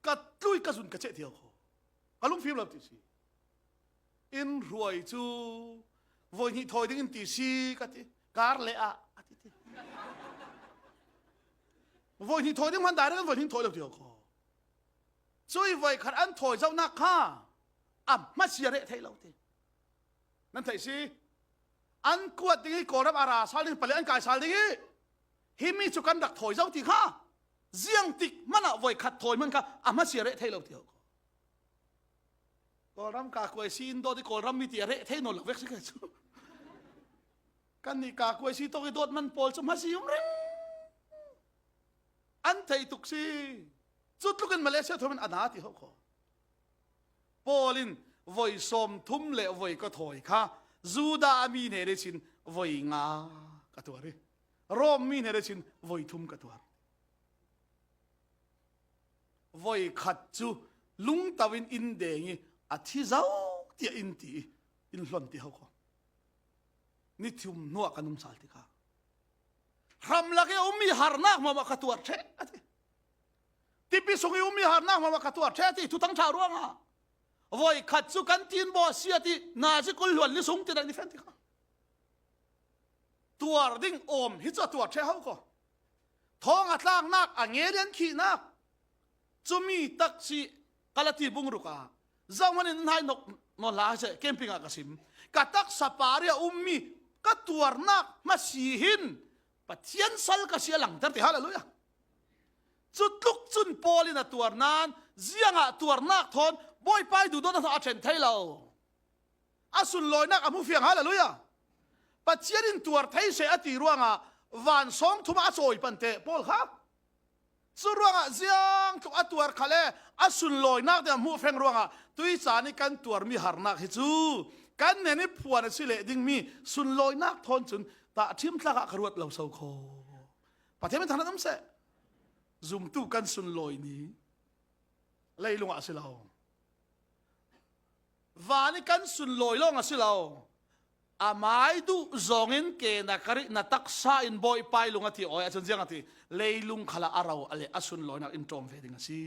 กัดลุยกระสุนกระเจาะเที่ยวเขาลุงฟิล์มเราตีสิอินรวยจูวันนี้ถอยดิ้งตีสิกัดการเละอะติวันนี้ถอยดิ้งมันได้แล้ววันนี้ถอยเราเที่ยวเขาช่วยไว้ขัดอันถอยเจ้านักข้ามาเสียเละเที่ยวเราตีนั่นไงสิอันกวดดิ้งก่อรับอาราสาลิงเปลี่ยนกายสาลิงฮิมิจุกันดักถอยเจ้าตีข้าเสียงติกมันอะไว้ขัดถอยมันค่ะมาเสียเละเทเราเที่ยวก็รำกากวยซีนโดที่ก็รำมีเตียเละเทนนหลักเวกสิกันจูกันนี่กากวยซีโตกิโดดมันโปลสมาซิยุมเร่งอันไทยตุกซีจุดลูกกันมาเลเซียทมันอนาติเขาขอโปลินไว้สมทุ่มเละไว้ก็ถอยค่ะจูดามีเนเรชินไว้งากระตัวเร รอมมีเนเรชินวอยทุมกะตัววอยขัดจูลุงตะวินอินเดงีอธิเจ้าที่อินตีอินหล่นที่เขาก็นี่ทุมนัวกันนุ่มสาลติกาทำลักอุมีหาร์นักมาว่าขัดตัวเช่ที่พิสุงอุมีหาร์นักมาว่าขัดตัวเช่ที่ทุตั้งชาวร่วงอ่ะวอยขัดจูกันทีนบอสเสียที่นาจิกุลหลวนลิสุงที่ได้ดิเฟนติกาตัวดิ่งโอมฮิจตัวเช่เขาก็ท้องอัดล่างนักอ่ะเงี้ยเรียนขี้นักจะมีตักซีกาลตีบุงรุกาจังวันนี้นายนกนลาเจเคมปิ้งอากาศิมกัตักสปาเรียมีกัตัวนักมาสีหินปัจจัยสัลกษีหลังแต่ที่ฮาเลลูยาจุดลุกจุนโพลินตัวนั้นเสียงตัวนักทนบ่อยไปดูโดนอาเชนไทยเราอาสุนลอยนักอามุฟียงฮาเลลูยาปัจจัยตัวไทยเสียตีร่วงวันสองทุ่มอาโซยปันเตะโพลครับสุดร่วงเสียงทุกตัวเขาเลยอาสุนลอยนักเดียมุฟียงร่วงตุยสานิกันตัวมีหาร์นักฮิจูกันเนี่ยนี่ผัวนี่สิเลดิ่งมีสุนลอยนักทนจนตาทิมตากระรวดเหล่าเสาโคประเทศมันทางนั้นเสะซุ่มตู้กันสุนลอยนี้เลยลงอาศิลาววานี่กันสุนลอยลงอาศิลาวอาไม้ดูจงอินเกนักรินัตักษาอินบอยไปลงอาทิโอยอาจารย์เจียงอาทิเลยลุงขลาอาราวอะไรอาสุนลอยนักอินโทรมเฟดิงอาศิ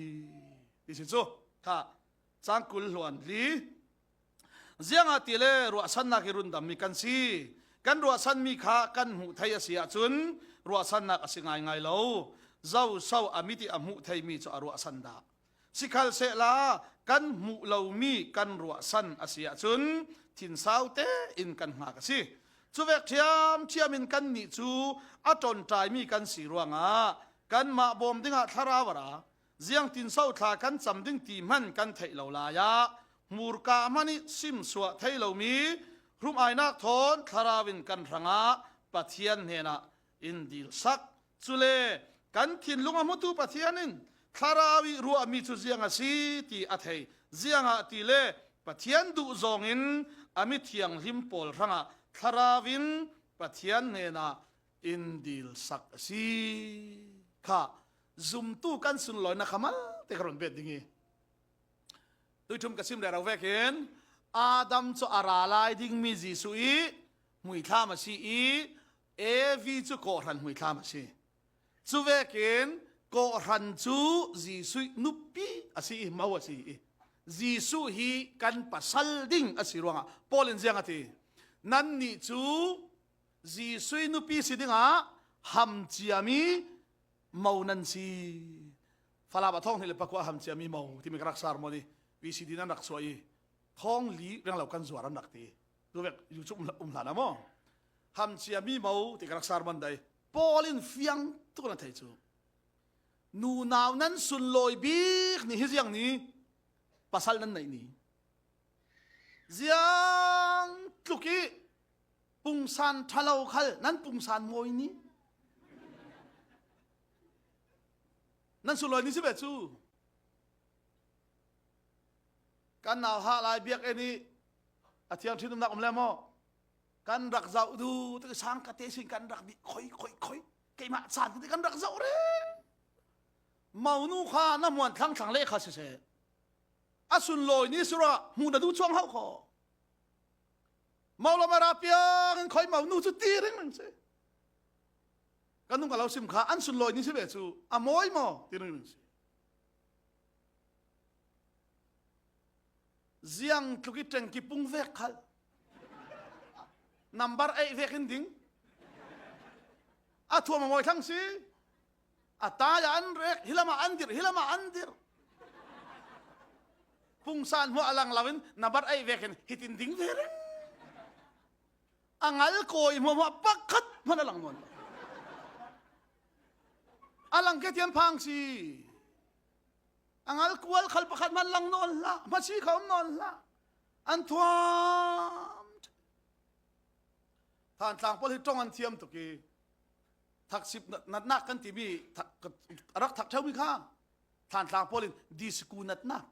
ดิสิโซค่ะจังกุลหลวนลีเจียงอาทิเลรัวสันนักรุนดามีกันซีกันรัวสันมีขากันหูไทยเสียจุนรัวสันนักสิงไงเล่าเจ้าเศร้าอามิติอามุไทยมีจะรัวสันดาสิคัลเสลากันหูเล่ามีกันรัวสันอาเสียจุนทินสาวเตอินกันหากสิจูเวกเทียมเทียมินกันนิจูอาจนใจมีกันสีรวงกันมาบอมดิ้งทาราวราเจียงทินสาวทากันจำดิ้งตีมันกันไทยเหล่าลายามูรกามันนิซิมสวะไทยเหล่ามีรุมไอนักทนทาราวินกันรังปะเทียนเฮนะอินดิลสักจุเลกันทินลุงอมุตุปะเทียนินทาราวิรัวมีจุเจียงอาศีตีอัฐยเจียงอาตีเลปะเทียนดูจงอินอามิเทียงลิมปอลรังทาราวินปะเทียนเฮนะอินดิลสักสีค่ะซุมตู้กันสุนลอยนะขมัลเตกรอนเบ็ดดิ่งตุยทุมกสิมเดาเวกเห็นอาดัมจะอาราลายดิ่งมีจีสุอีมุยท่ามาชีอีเอวีจะโกรันมุยท่ามาชีจูเวกเห็นโกรันจูจีสุยนุปปีอาชีมาวชีจีสุฮีกันปัสสัลดิ่งอาชีรวงปอลินเซียงตีนั่นนี่จูจีสุยนุปปีสิดิ่งฮัมจีอามีมานันซีฟลาบะท่องที่เลปะกว่าฮัมจีอามีมาที่มีกรักษาโมดีวิสิดีนั้นรักสวยท้องลีเรื่องเหล่ากันสวรรค์นักตีดูแบบอยู่ชุบหลานนะมั้งฮัมเชียมีเมาที่รักษามันได้ปอลินเฟียงทุกคนไทยจูนูนาวนั้นสุนลอยบีกนี่ฮิยังนี้ภาษานั้นไหนนี่ยังทุกี้ปุงซานทะเลาขัลนั้นปุงซานมวยนี้นั้นสุนลอยนี่สิเบจูกันนาวฮาลายเบียกเอนี่อาทิตย์ที่นุ่มนักอมเลมอกันรักเจ้าดูที่สังกัดเตสิกันรักบีค่อยเกี่ยมาสานที่กันรักเจ้าเร่เมานูข้าน้ำมันทั้งเล่ข้าเสียอาสุนลอยนี่สุระมูนดูช่วงเขาขอเมาละมาราเปียกันค่อยเมานูจุดตีเร่งนั่นสิกันนุ่งกับเราสิมขาอันสุนลอยนี่สิเบจูอามอยมอตีนั่นสิเสียงทุกิจังกิปุงเวกขัลนัมเบอร์เวกินดิ้งอาทัวมามวยทั้งสิอาตายอันเรกฮิลามาอันดิรปุงซานหัวอลังลาวินนัมเบอร์เวกินฮิตินดิ้งเวรินอังอัลโกยมัวปักขัดมันอลังนวลอลังเกตียนพังสิอังอัลกวลขัลประคัดมันลังนอนละมาชีเขานอนละอันทวามท่านต่างพอลิตรงอันเทียมตุกีทักสิบนักกันที่มีรักทักเช้ามีข้าท่านต่างพอลิดิสกูนัก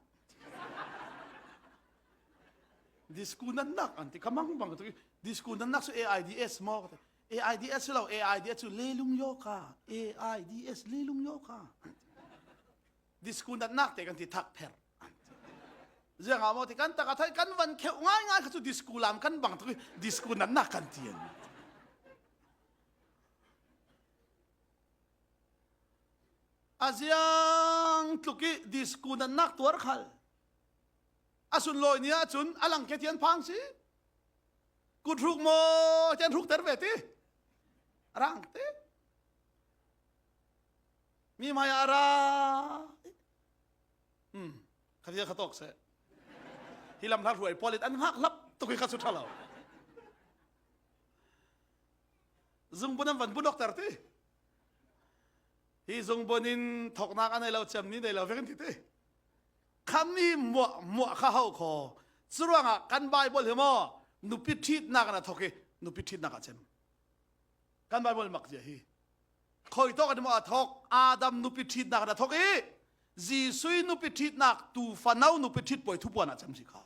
ดิสกูนักอันที่ขมังบังตุกีดิสกูนักสุ AIDS มอก AIDS เรา AIDS เลลุงโยกะ AIDS เลลุงโยกะดิสกูนัดนักแต่กันที่ทักแพรเรื่องอะไรที่กันตะกัดกันวันเขียวง่ายๆคือดิสกูลามกันบางทีดิสกูนัดนักกันเทียนอาเซียนทุกที่ดิสกูนัดนักตัวขัลอาสุนลอยเนี่ยจุนอลังเกตียนพังสิกูทุกโมเจนทุกเตอร์เวทีร่างเตมีมายาราขัดเยอะขัดตกเสฮิลำทักรวยพอลิตอันหักลับตุกิขัดสุดท้ายแล้วซุงบนันวันบุญดอกเตอร์ทีฮีซุงบนินถกนักอันไหนเราจำนี้ได้เราเว้นที่ทีคำนี้มัวข้าวคอสุรังอ่ะกันไบเบิลเหรอนุปิทิดนักนะทกินุปิทิดนักเจมกันไบเบิลมักเจฮีคอยต้องกันมาทกอาดัมนุปิทิดนักนะทกิจีซุยนุปิทิดนักตูฟานาวนุปิทิดป่วยทุบวันนะเจมสิข้า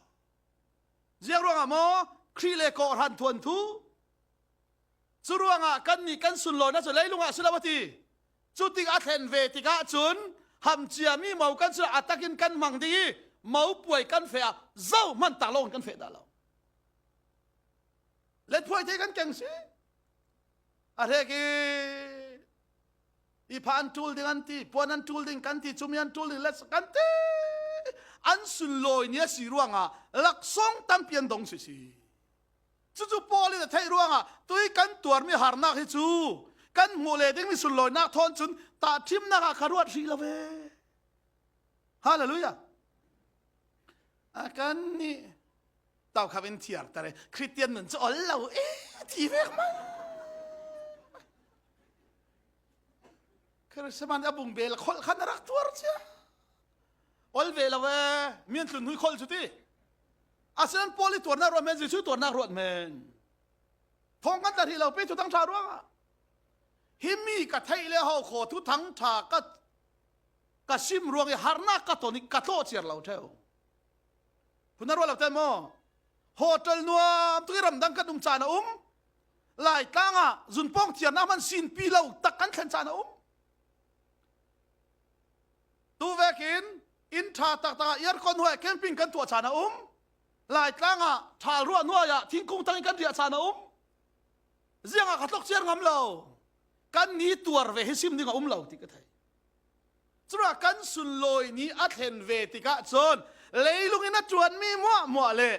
เจ้ารังอ่ะโมครีเลโกรันทวนทูสุรังอ่ะกันนี่กันสุนโลนะสุเลยลุงอ่ะสุลาวตีจุดที่อาเทนเวติกาจุนหำเจียมีเมากันสุอัตตะกินกันมังดีเมาป่วยกันเฟียเจ้ามันตาลงกันเฟียดาเราเล็ดป่วยเทกันเก่งสิอะไรกี่อีพานทูลดิกันทีปวนันทูลดิกันทีจุมีอันทูลดิเลสกันทีอันสุนลอยเนี่ยสิร่วงอ่ะหลักสองตั้มเปลี่ยนดงสิจู่ๆพอเลยแต่ไทยร่วงอ่ะตัวกันตัวมีหาร์นักฮิจูกันโมเลดิ้งมีสุนลอยนักทอนจุนตาทิมนักขารวดสีละเวฮาเลลูยากันนี่เต่าขับเป็นเทียร์แต่คริสเตียนเหมือนจะอ่อนเราทีเวกมั้งคือสมันอบุงเบลคนขันรักตัวเจ้าอ่อนเวละเวมีนสุนหุยคนสุดที่อาเซียนโพลิตัวนักรวดเมนจิชูตัวนักรวดเมนทองกันแต่ที่เราไปทุกทั้งชาร่วงฮิมีกะไทยเลหาขอทุทั้งชากะชิมรวงหาร์นักกะตอนิกะโตเชียร์เราเท่าคุณนรวเราเต็มอโฮเทลนัวตุยรำดังกันจานะหลายตั้งอ่ะจุนป้องเทียนน้ำมันสินปีเราตักกันขันจานะตัวเวกินอินทาตักตาเอียร์คนหัวแคมปิ้งกันตัวจานะหลายตั้งอ่ะทารัวนัวยะทิ้งกุ้งตั้งกันเดียจานะเสียงอ่ะขัดตกเชียร์งำเรากันนี้ตัวเวหิซิมนี่ก็เราติกะไทยสุรากันสุนลอยนี้อัดเห็นเวติกะจนเลยลุงอินัดจวนมีมัวเล่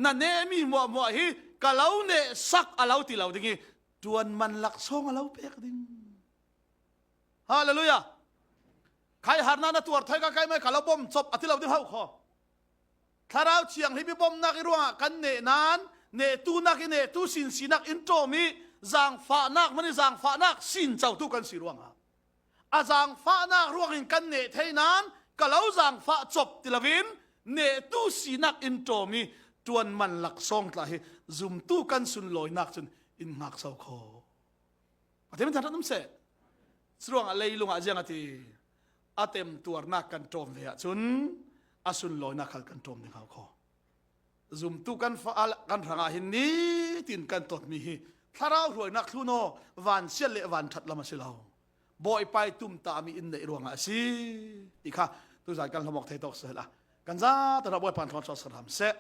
นั่นเนมีมัวฮีกะเราเนสักอะเราติเราดิงี้จวนมันหลักซองอะเราเปกดิงฮาเลลูยาใครหานาตัวไทยก็ใครไม่กะเราบ่มจบอธิเราดิเฮาขอถ้าเราเชียงให้พี่บ่มนักรัวกันเนนานเนตูนักเนตูสินนักอินโตมีจางฟ้านักมันจางฟ้านักสินเจ้าตุกันสิรวงอาจางฟ้านักรวงกันเนเทนั้นก็เล่าจางฟ้าจบติลวินเนตุสินักอินโตมีจวนมันหลักซองตลาดซุมตุกันสุนลอยนักจนอินหักเสาคออาเทมทันน้ำเสะสรวงอะไรลุงอาเจียงอาทิอาเทมตัวนักกันโจมเดียจนอาสุนลอยนักกันโจมในเขาคอซุมตุกันฟ้ากันทางหินนี้ตินกันตดมีถ้าเรารวยนักทุนโนวันเสียเลวันทัดละมาสิเราบ่อยไปตุ้มตามีอินในรวงอาชีอีกค่ะตัวสายการทำหมอกไทยตกเสร็จละกันจ้าแต่เราบ่อยผ่านทอนสอดสามเสะ